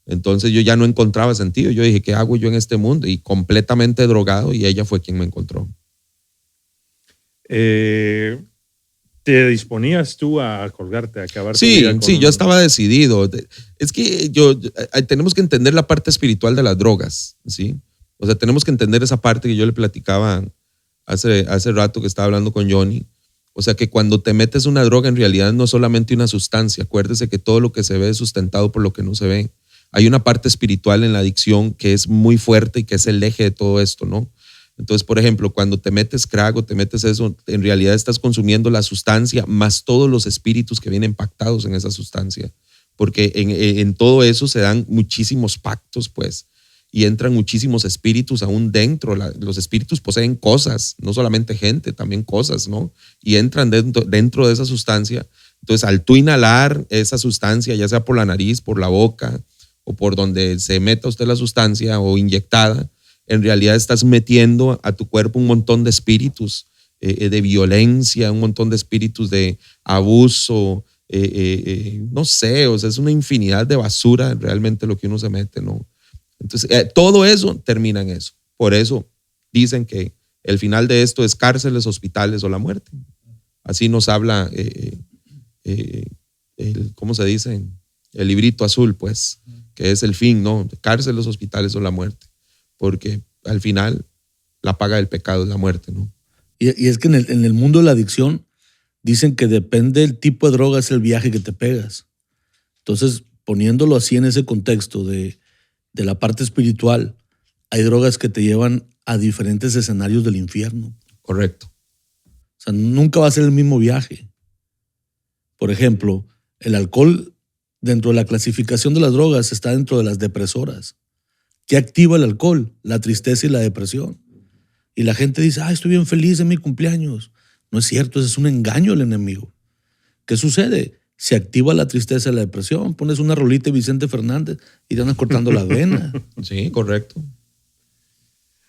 Entonces yo ya no encontraba sentido. Yo dije, ¿qué hago yo en este mundo? Y completamente drogado, y ella fue quien me encontró. ¿Te disponías tú a colgarte, a acabar tu vida? Sí, yo estaba decidido. Es que tenemos que entender la parte espiritual de las drogas, ¿sí? O sea, tenemos que entender esa parte que yo le platicaba hace rato que estaba hablando con Johnny. O sea, que cuando te metes una droga, en realidad no es solamente una sustancia. Acuérdese que todo lo que se ve es sustentado por lo que no se ve. Hay una parte espiritual en la adicción que es muy fuerte y que es el eje de todo esto, ¿no? Entonces, por ejemplo, cuando te metes crack o te metes eso, en realidad estás consumiendo la sustancia más todos los espíritus que vienen pactados en esa sustancia. Porque en todo eso se dan muchísimos pactos, pues, y entran muchísimos espíritus aún dentro. Los espíritus poseen cosas, no solamente gente, también cosas, ¿no? Y entran dentro de esa sustancia. Entonces, al tú inhalar esa sustancia, ya sea por la nariz, por la boca o por donde se meta usted la sustancia o inyectada, en realidad estás metiendo a tu cuerpo un montón de espíritus de violencia, un montón de espíritus de abuso, no sé, o sea, es una infinidad de basura realmente lo que uno se mete, ¿no? Entonces, todo eso termina en eso. Por eso dicen que el final de esto es cárceles, hospitales o la muerte. Así nos habla, ¿cómo se dice? El librito azul, pues, que es el fin, ¿no? Cárceles, hospitales o la muerte. Porque al final la paga del pecado es la muerte, ¿no? Y es que en el mundo de la adicción dicen que depende del tipo de droga es el viaje que te pegas. Entonces, poniéndolo así en ese contexto de la parte espiritual, hay drogas que te llevan a diferentes escenarios del infierno. Correcto. O sea, nunca va a ser el mismo viaje. Por ejemplo, el alcohol dentro de la clasificación de las drogas está dentro de las depresoras. ¿Qué activa el alcohol? La tristeza y la depresión. Y la gente dice, estoy bien feliz en mi cumpleaños. No es cierto, ese es un engaño del enemigo. ¿Qué sucede? Se activa la tristeza y la depresión. Pones una rolita de Vicente Fernández y te andas cortando la vena. Sí, correcto.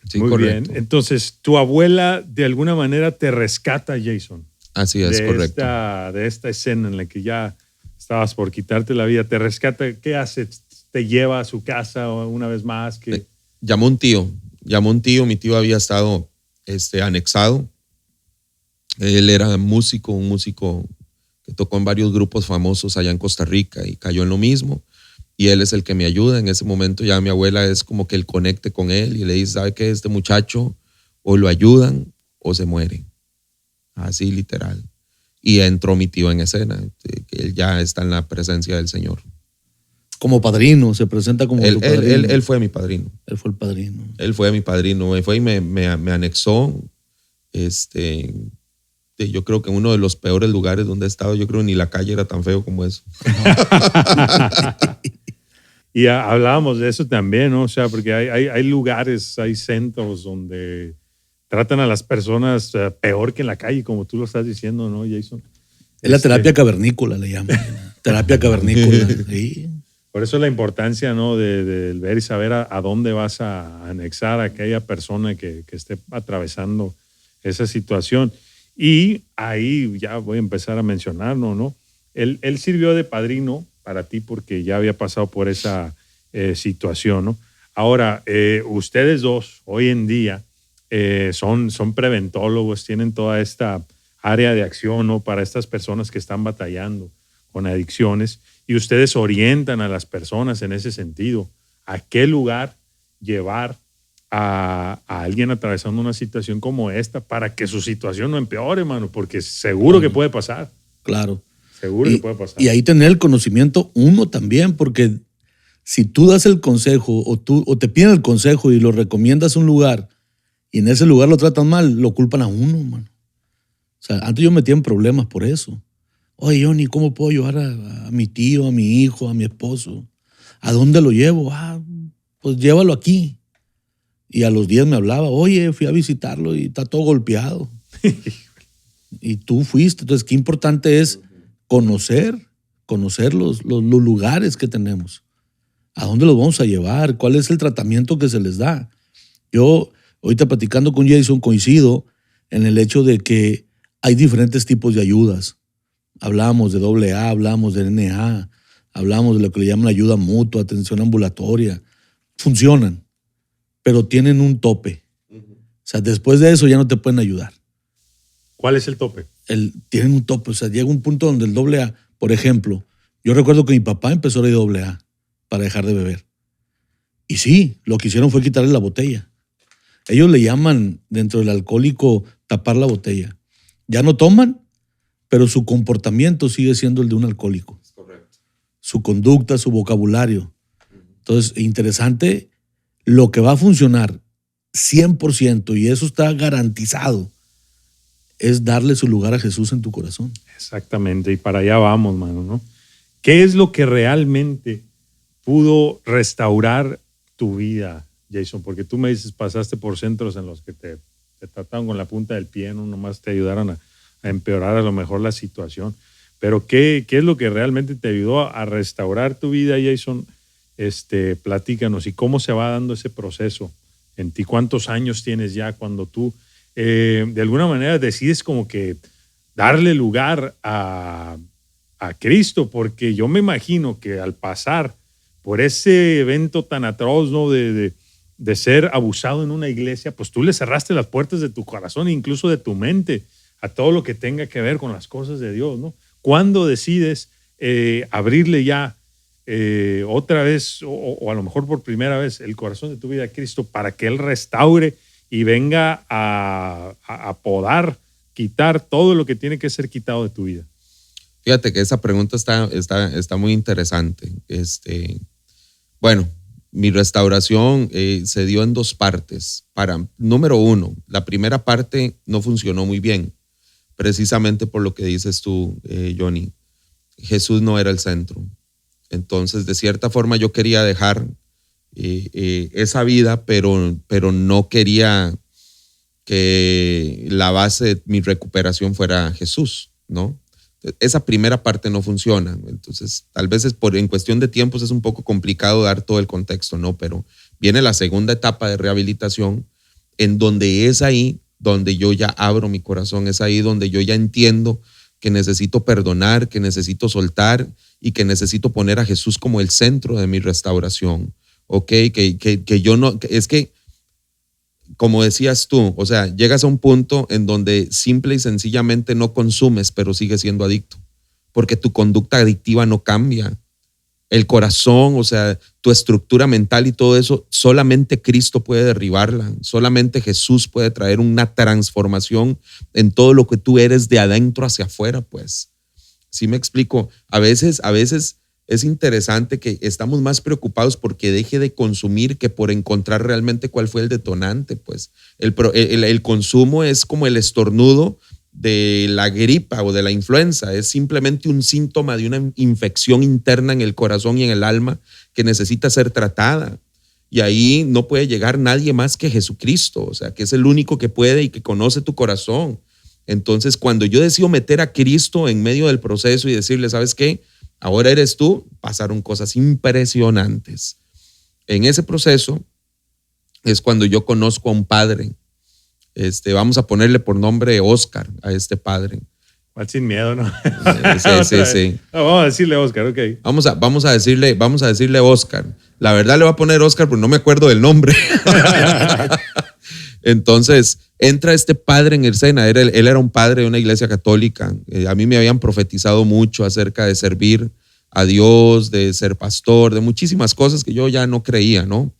Sí, muy correcto. bien. Entonces, tu abuela de alguna manera te rescata, Jason. Así es, correcto. De esta escena en la que ya estabas por quitarte la vida. Te rescata, ¿qué hace? ¿Te lleva a su casa una vez más? Llamó un tío. Mi tío había estado anexado. Él era un músico que tocó en varios grupos famosos allá en Costa Rica y cayó en lo mismo. Y él es el que me ayuda. En ese momento ya mi abuela es como que el conecte con él y le dice, ¿sabe qué? Este muchacho o lo ayudan o se muere. Así literal. Y entró mi tío en escena, que él ya está en la presencia del Señor. Como padrino, se presenta como tu padrino. Él fue mi padrino. Él fue el padrino. Él fue mi padrino. Fue y me anexó. Yo creo que en uno de los peores lugares donde he estado, yo creo que ni la calle era tan feo como eso. Y hablábamos de eso también, ¿no? O sea, porque hay lugares, hay centros donde tratan a las personas peor que en la calle, como tú lo estás diciendo, ¿no, Jason? Es la terapia cavernícola, le llaman. Terapia cavernícola, sí. Por eso la importancia, ¿no? de ver y saber a dónde vas a anexar a aquella persona que esté atravesando esa situación. Y ahí ya voy a empezar a mencionarlo, ¿no? Él sirvió de padrino para ti porque ya había pasado por esa situación, ¿no? Ahora, ustedes dos hoy en día son preventólogos, tienen toda esta área de acción, ¿no? Para estas personas que están batallando con adicciones, y ustedes orientan a las personas en ese sentido, a qué lugar llevar a alguien atravesando una situación como esta para que su situación no empeore, hermano, porque seguro que puede pasar. Claro. Seguro que puede pasar. Y ahí tener el conocimiento uno también, porque si tú das el consejo o te piden el consejo y lo recomiendas a un lugar y en ese lugar lo tratan mal, lo culpan a uno, mano. O sea, antes yo me metía en problemas por eso. Oye, Johnny, ¿cómo puedo llevar a mi tío, a mi hijo, a mi esposo? ¿A dónde lo llevo? Pues llévalo aquí. Y a los días me hablaba, oye, fui a visitarlo y está todo golpeado. Y tú fuiste. Entonces, qué importante es conocer los lugares que tenemos. ¿A dónde los vamos a llevar? ¿Cuál es el tratamiento que se les da? Yo, ahorita platicando con Jason, coincido en el hecho de que hay diferentes tipos de ayudas. Hablamos de AA, hablamos de NA, hablamos de lo que le llaman ayuda mutua, atención ambulatoria. Funcionan, pero tienen un tope. O sea, después de eso ya no te pueden ayudar. ¿Cuál es el tope? Tienen un tope. O sea, llega un punto donde el AA, por ejemplo, yo recuerdo que mi papá empezó a ir AA para dejar de beber. Y sí, lo que hicieron fue quitarle la botella. Ellos le llaman dentro del alcohólico tapar la botella. Ya no toman, pero su comportamiento sigue siendo el de un alcohólico. Es correcto. Su conducta, su vocabulario. Entonces, interesante, lo que va a funcionar 100%, y eso está garantizado, es darle su lugar a Jesús en tu corazón. Exactamente, y para allá vamos, mano, ¿no? ¿Qué es lo que realmente pudo restaurar tu vida, Jason? Porque tú me dices, pasaste por centros en los que te trataron con la punta del pie, no nomás te ayudaron a empeorar a lo mejor la situación. Pero ¿qué es lo que realmente te ayudó a restaurar tu vida, Jason? Platícanos, ¿y cómo se va dando ese proceso en ti? ¿Cuántos años tienes ya cuando tú de alguna manera decides como que darle lugar a Cristo? Porque yo me imagino que al pasar por ese evento tan atroz, ¿no? de ser abusado en una iglesia, pues tú le cerraste las puertas de tu corazón e incluso de tu mente a todo lo que tenga que ver con las cosas de Dios, ¿no? ¿Cuándo decides abrirle ya otra vez o a lo mejor por primera vez el corazón de tu vida a Cristo para que Él restaure y venga a podar, quitar todo lo que tiene que ser quitado de tu vida? Fíjate que esa pregunta está muy interesante. Bueno, mi restauración se dio en dos partes. Número uno, la primera parte no funcionó muy bien, precisamente por lo que dices tú, Johnny. Jesús no era el centro. Entonces, de cierta forma, yo quería dejar esa vida, pero no quería que la base de mi recuperación fuera Jesús, ¿no? Esa primera parte no funciona. Entonces, tal vez en cuestión de tiempos es un poco complicado dar todo el contexto, ¿no? Pero viene la segunda etapa de rehabilitación, en donde es ahí donde yo ya abro mi corazón, es ahí donde yo ya entiendo que necesito perdonar, que necesito soltar y que necesito poner a Jesús como el centro de mi restauración. ¿Ok? Que yo no, es que, como decías tú, o sea, llegas a un punto en donde simple y sencillamente no consumes, pero sigues siendo adicto, porque tu conducta adictiva no cambia. El corazón, o sea, tu estructura mental y todo eso, solamente Cristo puede derribarla, solamente Jesús puede traer una transformación en todo lo que tú eres de adentro hacia afuera, pues. ¿Sí me explico? A veces es interesante que estamos más preocupados porque deje de consumir que por encontrar realmente cuál fue el detonante. Pues el consumo es como el estornudo de la gripa o de la influenza, es simplemente un síntoma de una infección interna en el corazón y en el alma que necesita ser tratada. Y ahí no puede llegar nadie más que Jesucristo, o sea, que es el único que puede y que conoce tu corazón. Entonces, cuando yo decido meter a Cristo en medio del proceso y decirle, ¿sabes qué? Ahora eres tú, pasaron cosas impresionantes. En ese proceso es cuando yo conozco a un padre. Vamos a ponerle por nombre Oscar a este padre. Sin miedo, ¿no? Sí. Vamos a decirle Oscar, ok. Vamos a decirle Oscar. La verdad le voy a poner Oscar porque no me acuerdo del nombre. Entonces, entra este padre en escena. Él era un padre de una iglesia católica. A mí me habían profetizado mucho acerca de servir a Dios, de ser pastor, de muchísimas cosas que yo ya no creía, ¿no?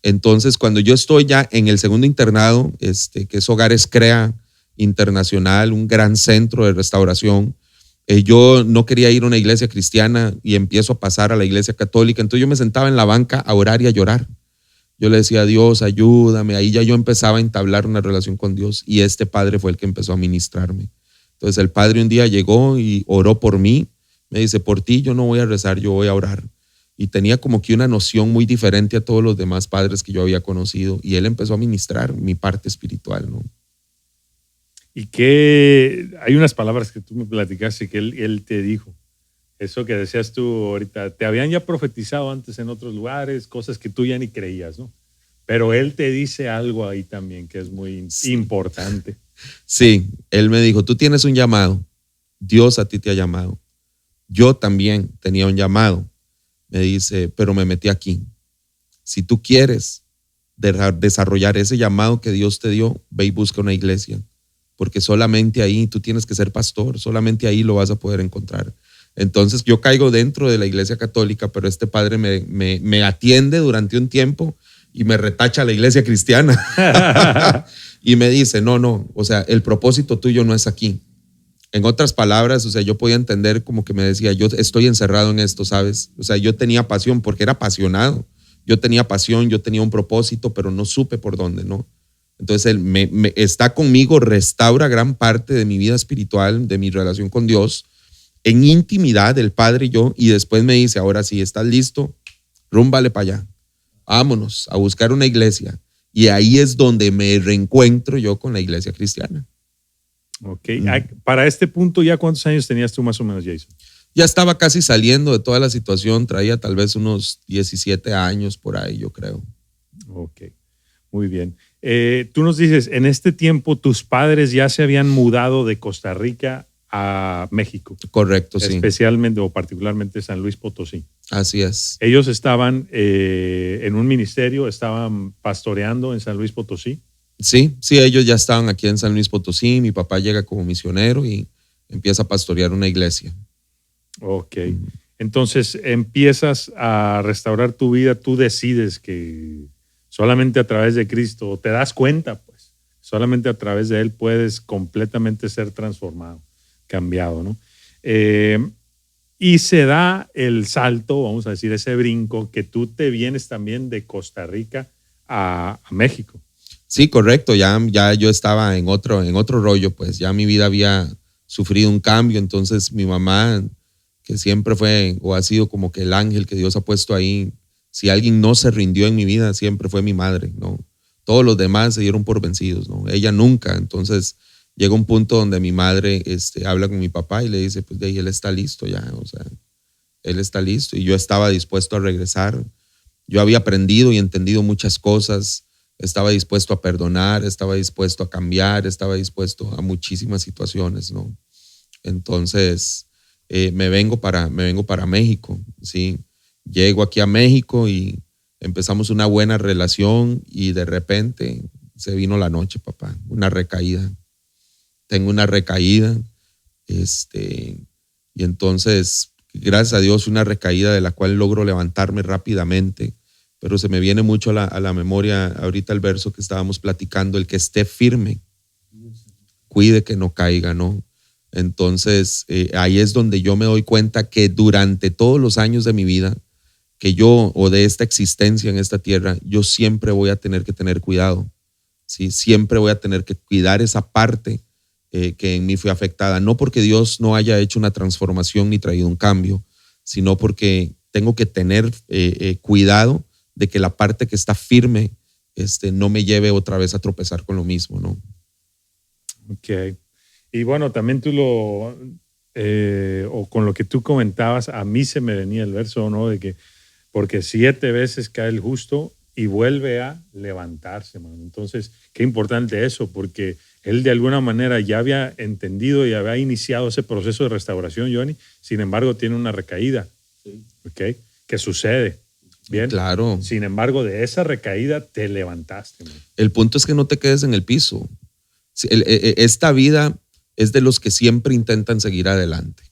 Entonces, cuando yo estoy ya en el segundo internado, que es Hogares Crea Internacional, un gran centro de restauración, yo no quería ir a una iglesia cristiana y empiezo a pasar a la iglesia católica. Entonces yo me sentaba en la banca a orar y a llorar. Yo le decía a Dios, ayúdame. Ahí ya yo empezaba a entablar una relación con Dios y este padre fue el que empezó a ministrarme. Entonces el padre un día llegó y oró por mí. Me dice, por ti yo no voy a rezar, yo voy a orar. Y tenía como que una noción muy diferente a todos los demás padres que yo había conocido. Y él empezó a ministrar mi parte espiritual, ¿no? Y que hay unas palabras que tú me platicaste que él te dijo. Eso que decías tú ahorita, te habían ya profetizado antes en otros lugares, cosas que tú ya ni creías, ¿no? Pero él te dice algo ahí también que es muy importante. Sí, él me dijo, tú tienes un llamado, Dios a ti te ha llamado. Yo también tenía un llamado. Me dice, pero me metí aquí. Si tú quieres desarrollar ese llamado que Dios te dio, ve y busca una iglesia. Porque solamente ahí tú tienes que ser pastor, solamente ahí lo vas a poder encontrar. Entonces yo caigo dentro de la iglesia católica, pero este padre me atiende durante un tiempo y me retacha a la iglesia cristiana. Y me dice, no, o sea, el propósito tuyo no es aquí. En otras palabras, o sea, yo podía entender como que me decía, yo estoy encerrado en esto, ¿sabes? O sea, yo tenía pasión porque era apasionado. Yo tenía pasión, yo tenía un propósito, pero no supe por dónde, ¿no? Entonces él me está conmigo, restaura gran parte de mi vida espiritual, de mi relación con Dios, en intimidad, el Padre y yo, y después me dice, ahora sí, ¿estás listo? Rúmbale para allá. Vámonos a buscar una iglesia. Y ahí es donde me reencuentro yo con la iglesia cristiana. Ok. Para este punto, ¿ya cuántos años tenías tú más o menos, Jason? Ya estaba casi saliendo de toda la situación, traía tal vez unos 17 años por ahí, yo creo. Ok, muy bien. Tú nos dices, en este tiempo tus padres ya se habían mudado de Costa Rica a México. Correcto, sí. Especialmente o particularmente San Luis Potosí. Así es. Ellos estaban en un ministerio, estaban pastoreando en San Luis Potosí. Sí, ellos ya estaban aquí en San Luis Potosí. Mi papá llega como misionero y empieza a pastorear una iglesia. Ok. Entonces empiezas a restaurar tu vida, tú decides que solamente a través de Cristo, te das cuenta, pues, solamente a través de Él puedes completamente ser transformado, cambiado, ¿no? Y se da el salto, vamos a decir, ese brinco, que tú te vienes también de Costa Rica a México. Sí, correcto. Ya yo estaba en otro rollo, pues ya mi vida había sufrido un cambio. Entonces mi mamá, que siempre fue o ha sido como que el ángel que Dios ha puesto ahí, si alguien no se rindió en mi vida, siempre fue mi madre, ¿no? Todos los demás se dieron por vencidos, ¿no? Ella nunca. Entonces llega un punto donde mi madre habla con mi papá y le dice, pues de ahí él está listo ya, o sea, él está listo. Y yo estaba dispuesto a regresar. Yo había aprendido y entendido muchas cosas. Estaba dispuesto a perdonar, estaba dispuesto a cambiar, estaba dispuesto a muchísimas situaciones, ¿no? Entonces me vengo para México, ¿sí? Llego aquí a México y empezamos una buena relación y de repente se vino la noche, papá, una recaída. Tengo una recaída, y entonces, gracias a Dios, una recaída de la cual logro levantarme rápidamente, pero se me viene mucho a la memoria ahorita el verso que estábamos platicando, el que esté firme, cuide que no caiga, ¿no? Entonces, ahí es donde yo me doy cuenta que durante todos los años de mi vida, que yo, o de esta existencia en esta tierra, yo siempre voy a tener que tener cuidado, ¿sí? Siempre voy a tener que cuidar esa parte que en mí fue afectada, no porque Dios no haya hecho una transformación ni traído un cambio, sino porque tengo que tener cuidado de que la parte que está firme no me lleve otra vez a tropezar con lo mismo, ¿no? Ok. Y bueno, también o con lo que tú comentabas, a mí se me venía el verso, ¿no? De que porque 7 veces cae el justo y vuelve a levantarse, man. Entonces, qué importante eso, porque él de alguna manera ya había entendido y había iniciado ese proceso de restauración, Johnny. Sin embargo, tiene una recaída, sí. ¿Ok? ¿Qué sucede? Bien. Claro. Sin embargo, de esa recaída te levantaste, man. El punto es que no te quedes en el piso. Esta vida es de los que siempre intentan seguir adelante.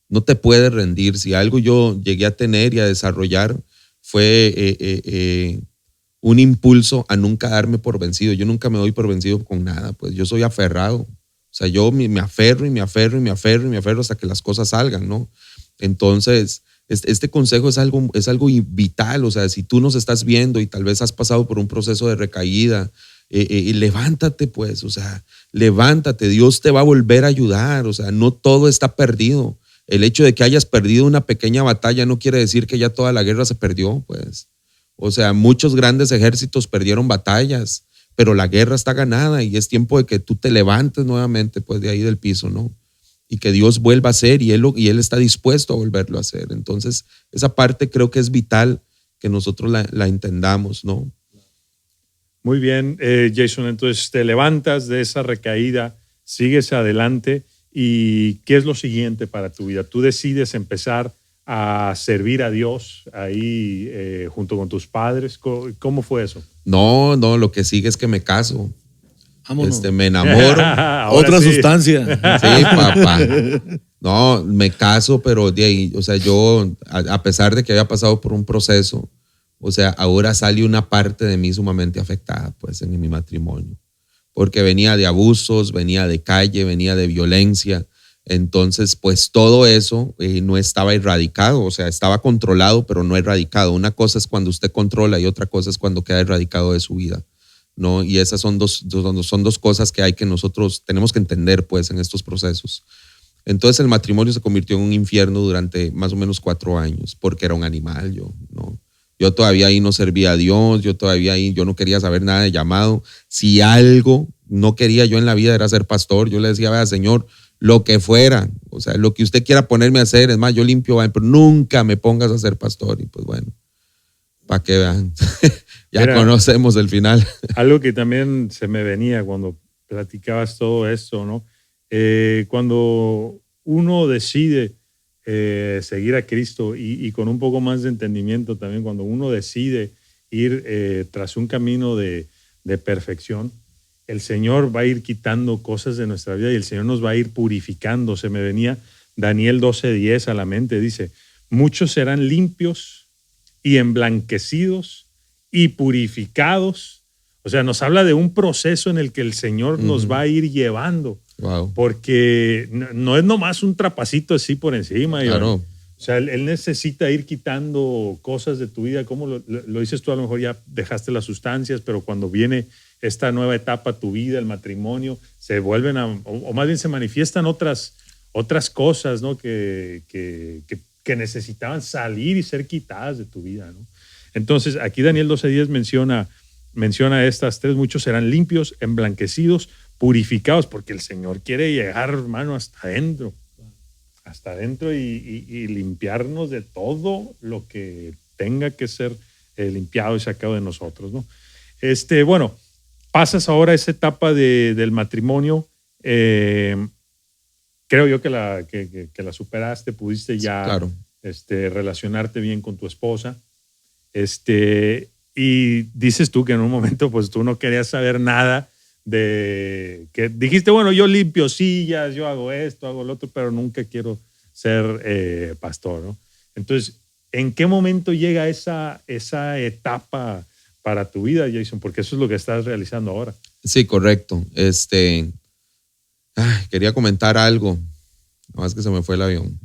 No te puedes rendir. Si algo yo llegué a tener y a desarrollar fue un impulso a nunca darme por vencido. Yo nunca me doy por vencido con nada, pues yo soy aferrado. O sea, yo me aferro y me aferro y me aferro y me aferro hasta que las cosas salgan, ¿no? Entonces, este consejo es algo vital. O sea, si tú nos estás viendo y tal vez has pasado por un proceso de recaída, levántate, pues, o sea, levántate. Dios te va a volver a ayudar. O sea, no todo está perdido. El hecho de que hayas perdido una pequeña batalla no quiere decir que ya toda la guerra se perdió, pues. O sea, muchos grandes ejércitos perdieron batallas, pero la guerra está ganada y es tiempo de que tú te levantes nuevamente, pues, de ahí del piso, ¿no? Y que Dios vuelva a hacer y Él está dispuesto a volverlo a hacer. Entonces, esa parte creo que es vital que nosotros la entendamos, ¿no? Muy bien, Jason. Entonces, te levantas de esa recaída, sigues adelante. ¿Y qué es lo siguiente para tu vida? Tú decides empezar a servir a Dios ahí junto con tus padres. ¿Cómo fue eso? No, lo que sigue es que me caso. Vámonos. Me enamoro. Otra sustancia. Sí, papá. No, me caso, pero de ahí, o sea, yo, a pesar de que había pasado por un proceso, o sea, ahora sale una parte de mí sumamente afectada, pues, en mi matrimonio. Porque venía de abusos, venía de calle, venía de violencia. Entonces, pues todo eso no estaba erradicado, o sea, estaba controlado, pero no erradicado. Una cosa es cuando usted controla y otra cosa es cuando queda erradicado de su vida, ¿no? Y esas son dos cosas que nosotros tenemos que entender, pues, en estos procesos. Entonces, el matrimonio se convirtió en un infierno durante más o menos 4 años, porque era un animal, ¿no? Yo todavía ahí no servía a Dios, yo no quería saber nada de llamado. Si algo no quería yo en la vida era ser pastor, yo le decía, vea, Señor, lo que fuera, o sea, lo que usted quiera ponerme a hacer, es más, yo limpio, pero nunca me pongas a ser pastor. Y pues bueno, para que vean, ya Mira, conocemos el final. Algo que también se me venía cuando platicabas todo esto, ¿no? Cuando uno decide seguir a Cristo y con un poco más de entendimiento también, cuando uno decide ir tras un camino de perfección, el Señor va a ir quitando cosas de nuestra vida y el Señor nos va a ir purificando. Se me venía Daniel 12:10 a la mente, dice, muchos serán limpios y emblanquecidos y purificados. O sea, nos habla de un proceso en el que el Señor nos va a ir llevando. Wow. Porque no es nomás un trapacito así por encima. Claro. O sea, él necesita ir quitando cosas de tu vida. Como lo dices tú, a lo mejor ya dejaste las sustancias, pero cuando viene esta nueva etapa, tu vida, el matrimonio, se vuelven o más bien se manifiestan otras cosas, ¿no? que necesitaban salir y ser quitadas de tu vida, ¿no? Entonces, aquí Daniel 12:10 menciona estas 3, muchos serán limpios, emblanquecidos, purificados, porque el Señor quiere llegar, hermano, hasta adentro y limpiarnos de todo lo que tenga que ser limpiado y sacado de nosotros, ¿no? Bueno, pasas ahora a esa etapa del matrimonio. Creo yo que la superaste, pudiste ya claro. Relacionarte bien con tu esposa. Y dices tú que en un momento pues tú no querías saber nada de que dijiste, bueno, yo limpio sillas, yo hago esto, hago lo otro, pero nunca quiero ser pastor, ¿no? Entonces, ¿en qué momento llega esa etapa para tu vida, Jason? Porque eso es lo que estás realizando ahora. Sí, correcto. Quería comentar algo. Nada más que se me fue el avión.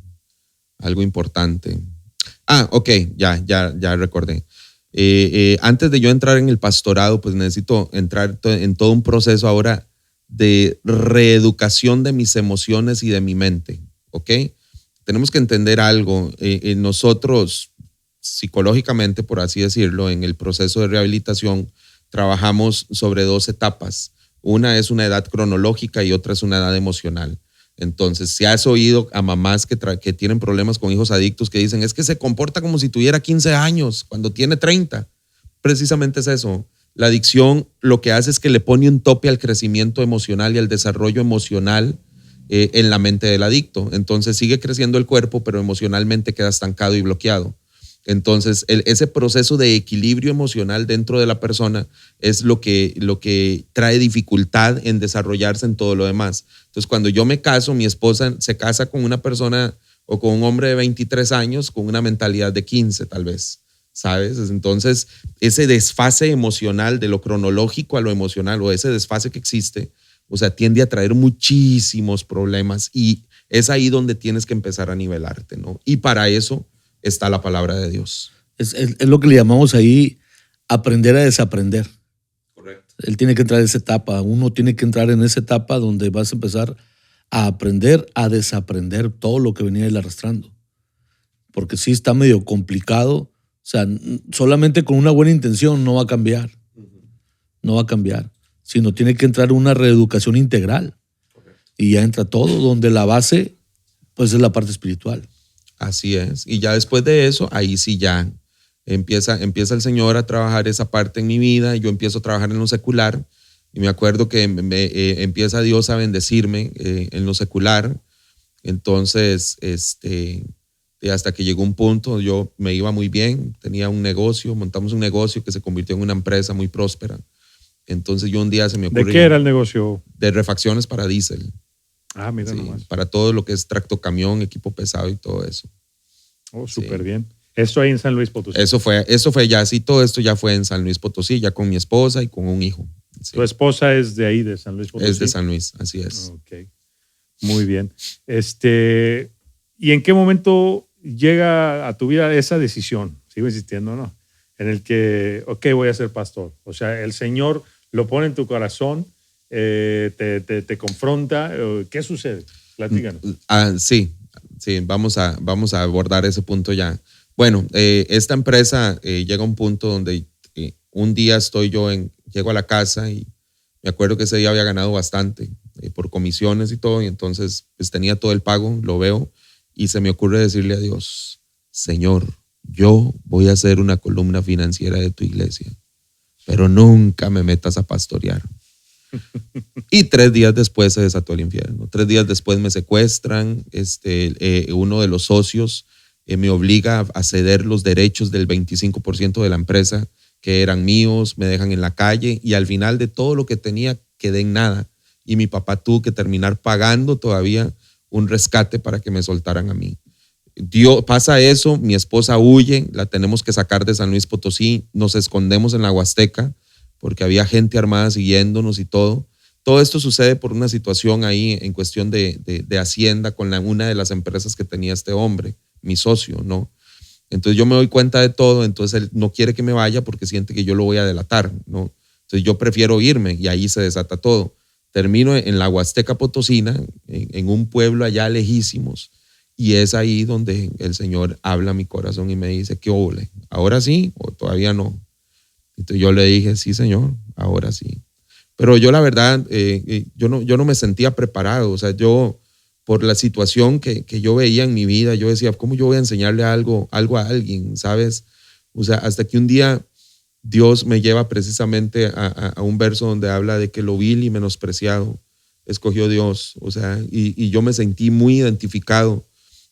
Algo importante. Ok, ya recordé. Antes de yo entrar en el pastorado, pues necesito entrar en todo un proceso ahora de reeducación de mis emociones y de mi mente, ¿ok? Tenemos que entender algo. Nosotros, psicológicamente, por así decirlo, en el proceso de rehabilitación, trabajamos sobre 2 etapas. Una es una edad cronológica y otra es una edad emocional. Entonces, si has oído a mamás que tienen problemas con hijos adictos que dicen, es que se comporta como si tuviera 15 años cuando tiene 30. Precisamente es eso. La adicción lo que hace es que le pone un tope al crecimiento emocional y al desarrollo emocional en la mente del adicto. Entonces sigue creciendo el cuerpo, pero emocionalmente queda estancado y bloqueado. Entonces, ese proceso de equilibrio emocional dentro de la persona es lo que trae dificultad en desarrollarse en todo lo demás. Entonces, cuando yo me caso, mi esposa se casa con una persona o con un hombre de 23 años con una mentalidad de 15 tal vez, ¿sabes? Entonces, ese desfase emocional de lo cronológico a lo emocional o ese desfase que existe, o sea, tiende a traer muchísimos problemas y es ahí donde tienes que empezar a nivelarte, ¿no? Y para eso está la palabra de Dios. Es lo que le llamamos ahí aprender a desaprender. Correcto. Él tiene que entrar en esa etapa. Uno tiene que entrar en esa etapa donde vas a empezar a aprender a desaprender todo lo que venía él arrastrando. Porque sí está medio complicado. O sea, solamente con una buena intención no va a cambiar. No va a cambiar. Sino tiene que entrar una reeducación integral. Correcto. Y ya entra todo, donde la base pues es la parte espiritual. Así es. Y ya después de eso, ahí sí ya empieza el Señor a trabajar esa parte en mi vida. Yo empiezo a trabajar en lo secular. Y me acuerdo que empieza Dios a bendecirme en lo secular. Entonces, hasta que llegó un punto, yo me iba muy bien. Tenía un negocio, montamos un negocio que se convirtió en una empresa muy próspera. Entonces yo un día se me ocurrió. ¿De qué era el negocio? De refacciones para diésel. Ah, mira Sí, nomás. para todo lo que es tractocamión, equipo pesado y todo eso. Oh, súper Sí. bien. Esto ahí en San Luis Potosí. Eso fue ya, sí, todo esto ya fue en San Luis Potosí, ya con mi esposa y con un hijo. Sí. Tu esposa es de ahí, de San Luis Potosí. Es de San Luis, así es. Ok. Muy bien. ¿Y en qué momento llega a tu vida esa decisión? Sigo insistiendo, ¿no? En el que, ok, voy a ser pastor. O sea, el Señor lo pone en tu corazón, te confronta. ¿Qué sucede? Platícanos. Sí, vamos a abordar ese punto ya. Bueno, esta empresa llega a un punto donde un día llego a la casa y me acuerdo que ese día había ganado bastante por comisiones y todo, y entonces pues tenía todo el pago, lo veo, y se me ocurre decirle a Dios, Señor, yo voy a ser una columna financiera de tu iglesia, pero nunca me metas a pastorear. Y 3 días después se desató el infierno. 3 días después me secuestran. Uno de los socios me obliga a ceder los derechos del 25% de la empresa que eran míos, me dejan en la calle y al final de todo lo que tenía quedé en nada. Y mi papá tuvo que terminar pagando todavía un rescate para que me soltaran a mí. Pasa eso, mi esposa huye, la tenemos que sacar de San Luis Potosí, nos escondemos en la Huasteca porque había gente armada siguiéndonos y todo. Todo esto sucede por una situación ahí en cuestión de Hacienda con una de las empresas que tenía este hombre, mi socio, ¿no? Entonces yo me doy cuenta de todo, entonces él no quiere que me vaya porque siente que yo lo voy a delatar, ¿no? Entonces yo prefiero irme y ahí se desata todo. Termino en la Huasteca Potosina, en un pueblo allá lejísimos, y es ahí donde el Señor habla a mi corazón y me dice, ¿qué ole? ¿Ahora sí o todavía no? Entonces yo le dije, sí, Señor, ahora sí. Pero yo la verdad, yo no me sentía preparado. O sea, yo por la situación que yo veía en mi vida, yo decía, ¿cómo yo voy a enseñarle algo a alguien? ¿Sabes? O sea, hasta que un día Dios me lleva precisamente a un verso donde habla de que lo vil y menospreciado escogió Dios. O sea, y yo me sentí muy identificado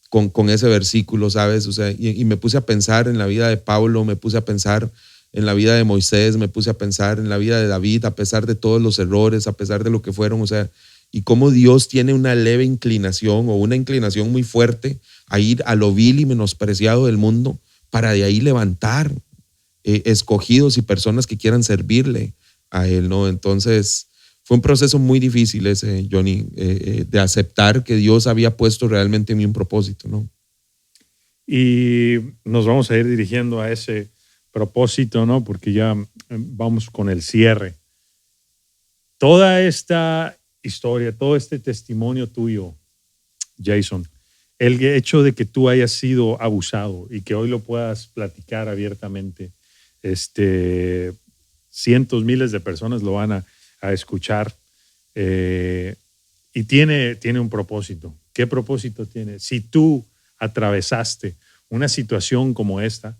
con ese versículo, ¿sabes? O sea, y me puse a pensar en la vida de Pablo, me puse a pensar en la vida de Moisés, me puse a pensar en la vida de David, a pesar de todos los errores, a pesar de lo que fueron, o sea, y cómo Dios tiene una leve inclinación o una inclinación muy fuerte a ir a lo vil y menospreciado del mundo para de ahí levantar escogidos y personas que quieran servirle a Él, ¿no? Entonces, Fue un proceso muy difícil ese, Johnny, de aceptar que Dios había puesto realmente en mí un propósito, ¿no? Y nos vamos a ir dirigiendo a ese propósito, ¿no? Porque ya vamos con el cierre. Toda esta historia, todo este testimonio tuyo, Jason, el hecho de que tú hayas sido abusado y que hoy lo puedas platicar abiertamente, cientos, miles de personas lo van a escuchar, y tiene un propósito. ¿Qué propósito tiene? Si tú atravesaste una situación como esta,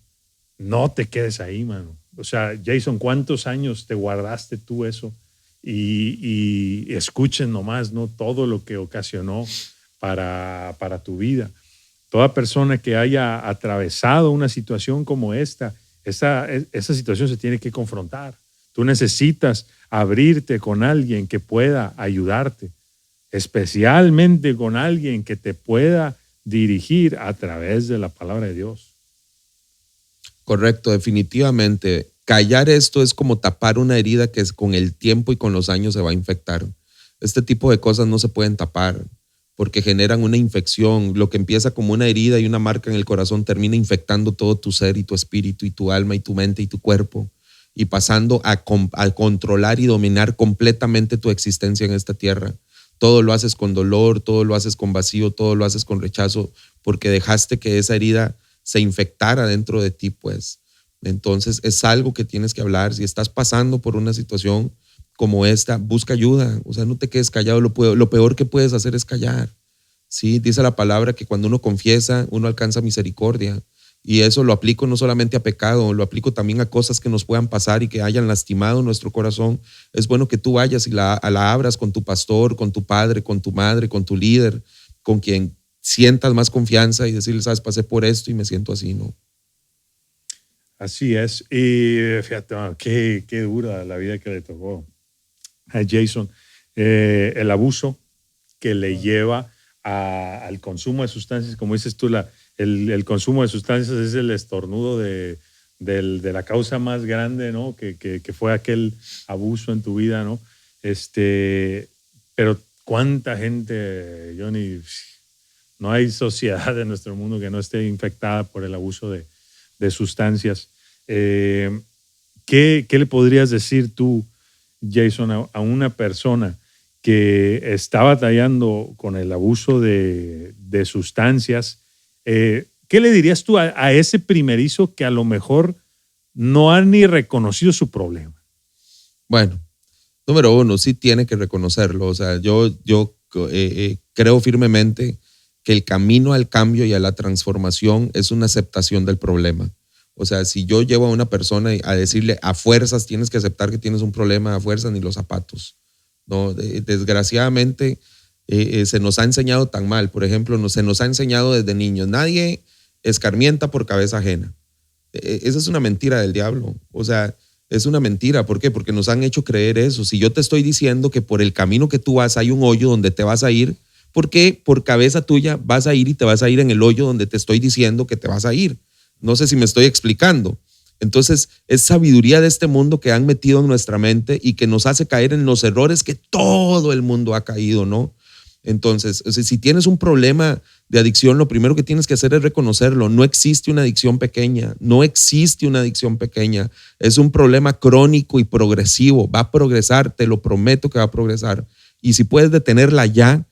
no te quedes ahí, mano. O sea, Jason, ¿cuántos años te guardaste tú eso? Y escuchen nomás, ¿no? Todo lo que ocasionó para tu vida. Toda persona que haya atravesado una situación como esta, esa situación se tiene que confrontar. Tú necesitas abrirte con alguien que pueda ayudarte, especialmente con alguien que te pueda dirigir a través de la palabra de Dios. Correcto, definitivamente. Callar esto es como tapar una herida que con el tiempo y con los años se va a infectar. Este tipo de cosas no se pueden tapar porque generan una infección. Lo que empieza como una herida y una marca en el corazón termina infectando todo tu ser y tu espíritu y tu alma y tu mente y tu cuerpo y pasando a controlar y dominar completamente tu existencia en esta tierra. Todo lo haces con dolor, todo lo haces con vacío, todo lo haces con rechazo porque dejaste que esa herida se infectara dentro de ti, pues. Entonces es algo que tienes que hablar. Si estás pasando por una situación como esta, busca ayuda. O sea, no te quedes callado. Lo peor que puedes hacer es callar. ¿Sí? Dice la palabra que cuando uno confiesa, uno alcanza misericordia. Y eso lo aplico no solamente a pecado, lo aplico también a cosas que nos puedan pasar y que hayan lastimado nuestro corazón. Es bueno que tú vayas y la abras con tu pastor, con tu padre, con tu madre, con tu líder, con quien sientas más confianza y decirle, sabes, pasé por esto y me siento así, ¿no? Así es. Y fíjate, qué dura la vida que le tocó a Jason. El abuso que le lleva al consumo de sustancias, como dices tú, el consumo de sustancias es el estornudo de la causa más grande, ¿no? Que fue aquel abuso en tu vida, ¿no? Pero cuánta gente, Johnny, no hay sociedad en nuestro mundo que no esté infectada por el abuso de sustancias. ¿Qué le podrías decir tú, Jason, a una persona que está batallando con el abuso de sustancias? ¿Qué le dirías tú a ese primerizo que a lo mejor no ha ni reconocido su problema? Bueno, número uno, sí tiene que reconocerlo. O sea, yo creo firmemente que el camino al cambio y a la transformación es una aceptación del problema. O sea, si yo llevo a una persona a decirle a fuerzas tienes que aceptar que tienes un problema, a fuerzas ni los zapatos, ¿no? Desgraciadamente se nos ha enseñado tan mal. Por ejemplo, se nos ha enseñado desde niños, nadie escarmienta por cabeza ajena. Esa es una mentira del diablo. O sea, es una mentira. ¿Por qué? Porque nos han hecho creer eso. Si yo te estoy diciendo que por el camino que tú vas hay un hoyo donde te vas a ir, ¿por qué por cabeza tuya vas a ir y te vas a ir en el hoyo donde te estoy diciendo que te vas a ir? No sé si me estoy explicando. Entonces, es sabiduría de este mundo que han metido en nuestra mente y que nos hace caer en los errores que todo el mundo ha caído, ¿no? Entonces, si tienes un problema de adicción, lo primero que tienes que hacer es reconocerlo. No existe una adicción pequeña, no existe una adicción pequeña. Es un problema crónico y progresivo. Va a progresar, te lo prometo que va a progresar. Y si puedes detenerla ya,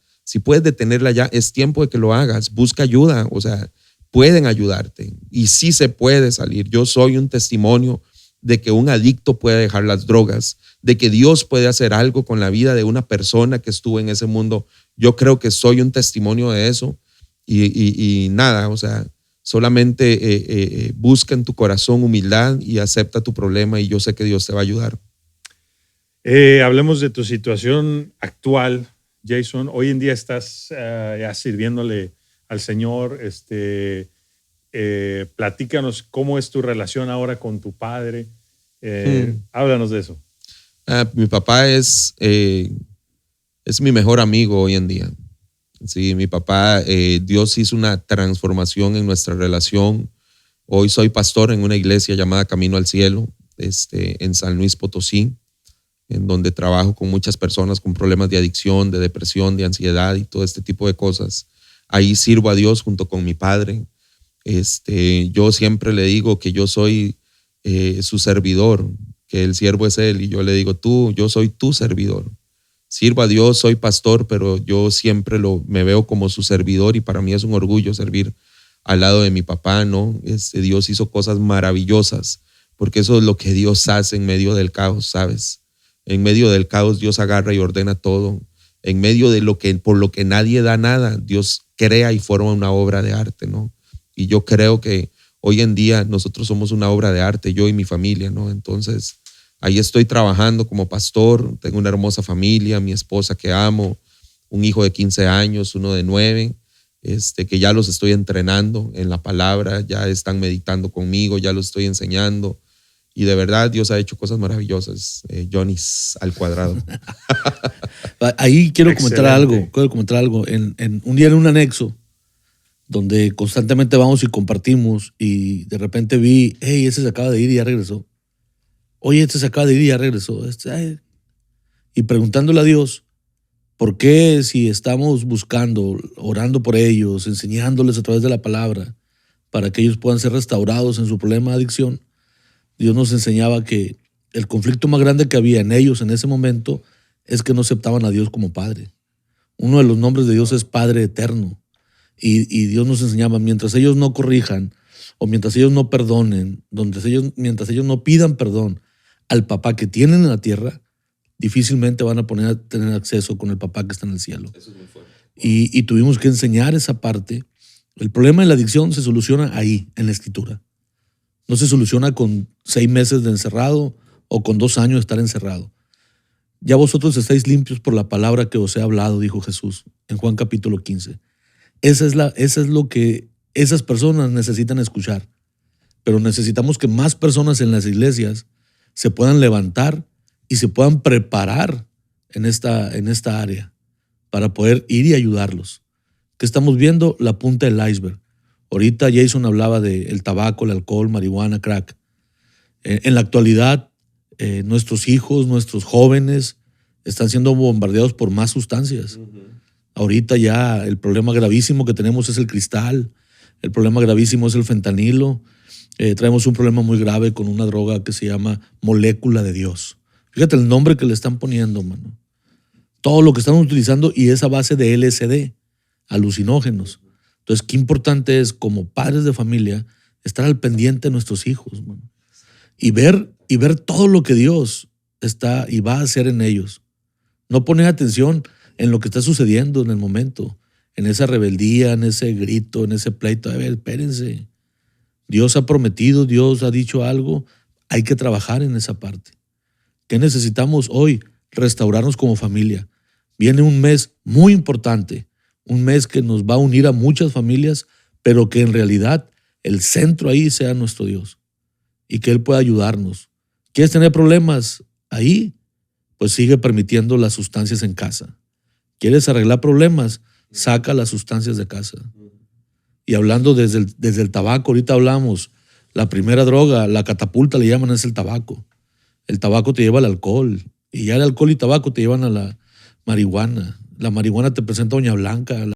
es tiempo de que lo hagas. Busca ayuda, o sea, pueden ayudarte y sí se puede salir. Yo soy un testimonio de que un adicto puede dejar las drogas, de que Dios puede hacer algo con la vida de una persona que estuvo en ese mundo. Yo creo que soy un testimonio de eso y nada, o sea, solamente busca en tu corazón humildad y acepta tu problema y yo sé que Dios te va a ayudar. Hablemos de tu situación actual, Jason. Hoy en día estás ya sirviéndole al Señor. Platícanos cómo es tu relación ahora con tu padre. Háblanos de eso. Mi papá es mi mejor amigo hoy en día. Sí, mi papá, Dios hizo una transformación en nuestra relación. Hoy soy pastor en una iglesia llamada Camino al Cielo, en San Luis Potosí. en donde trabajo con muchas personas con problemas de adicción, de depresión, de ansiedad y todo este tipo de cosas. Ahí sirvo a Dios junto con mi padre. Yo siempre le digo que yo soy su servidor, que el siervo es él, y yo le digo, yo soy tu servidor. Sirvo a Dios, soy pastor, pero yo siempre me veo como su servidor, y para mí es un orgullo servir al lado de mi papá, ¿no? Dios hizo cosas maravillosas, porque eso es lo que Dios hace en medio del caos, ¿sabes? En medio del caos Dios agarra y ordena todo. En medio de por lo que nadie da nada, Dios crea y forma una obra de arte, ¿no? Y yo creo que hoy en día nosotros somos una obra de arte, yo y mi familia, ¿no? Entonces, ahí estoy trabajando como pastor, tengo una hermosa familia, mi esposa que amo, un hijo de 15 años, uno de 9, que ya los estoy entrenando en la palabra, ya están meditando conmigo, ya los estoy enseñando. Y de verdad Dios ha hecho cosas maravillosas, Johnny al cuadrado. Ahí quiero comentar algo. En un día en un anexo, donde constantemente vamos y compartimos, y de repente vi, hey, ese se acaba de ir y ya regresó. Oye, este se acaba de ir y ya regresó. Y preguntándole a Dios, ¿por qué si estamos buscando, orando por ellos, enseñándoles a través de la palabra, para que ellos puedan ser restaurados en su problema de adicción? Dios nos enseñaba que el conflicto más grande que había en ellos en ese momento es que no aceptaban a Dios como Padre. Uno de los nombres de Dios es Padre Eterno. Y Dios nos enseñaba, mientras ellos no corrijan, o mientras ellos no perdonen, mientras ellos no pidan perdón al papá que tienen en la tierra, difícilmente van a tener acceso con el papá que está en el cielo. Eso es muy fuerte. Y tuvimos que enseñar esa parte. El problema de la adicción se soluciona ahí, en la Escritura. No se soluciona con 6 meses de encerrado o con 2 años de estar encerrado. Ya vosotros estáis limpios por la palabra que os he hablado, dijo Jesús en Juan capítulo 15. Esa es lo que esas personas necesitan escuchar. Pero necesitamos que más personas en las iglesias se puedan levantar y se puedan preparar en esta área para poder ir y ayudarlos. ¿Qué estamos viendo? La punta del iceberg. Ahorita Jason hablaba del tabaco, el alcohol, marihuana, crack. En la actualidad, nuestros hijos, nuestros jóvenes están siendo bombardeados por más sustancias. Ahorita ya el problema gravísimo que tenemos es el cristal, el problema gravísimo es el fentanilo. Traemos un problema muy grave con una droga que se llama molécula de Dios. Fíjate el nombre que le están poniendo, mano. Todo lo que están utilizando, y es a base de LSD, alucinógenos. Entonces, qué importante es, como padres de familia, estar al pendiente de nuestros hijos, mano. Y ver todo lo que Dios está y va a hacer en ellos. No poner atención en lo que está sucediendo en el momento, en esa rebeldía, en ese grito, en ese pleito. A ver, espérense. Dios ha prometido, Dios ha dicho algo, hay que trabajar en esa parte. ¿Qué necesitamos hoy? Restaurarnos como familia. Viene un mes muy importante, un mes que nos va a unir a muchas familias, pero que en realidad el centro ahí sea nuestro Dios y que Él pueda ayudarnos. ¿Quieres tener problemas ahí? Pues sigue permitiendo las sustancias en casa. ¿Quieres arreglar problemas? Saca las sustancias de casa. Y hablando desde el tabaco, ahorita hablamos, la primera droga, la catapulta le llaman, es el tabaco. El tabaco te lleva al alcohol, y ya el alcohol y tabaco te llevan a la marihuana. La marihuana te presenta uña blanca.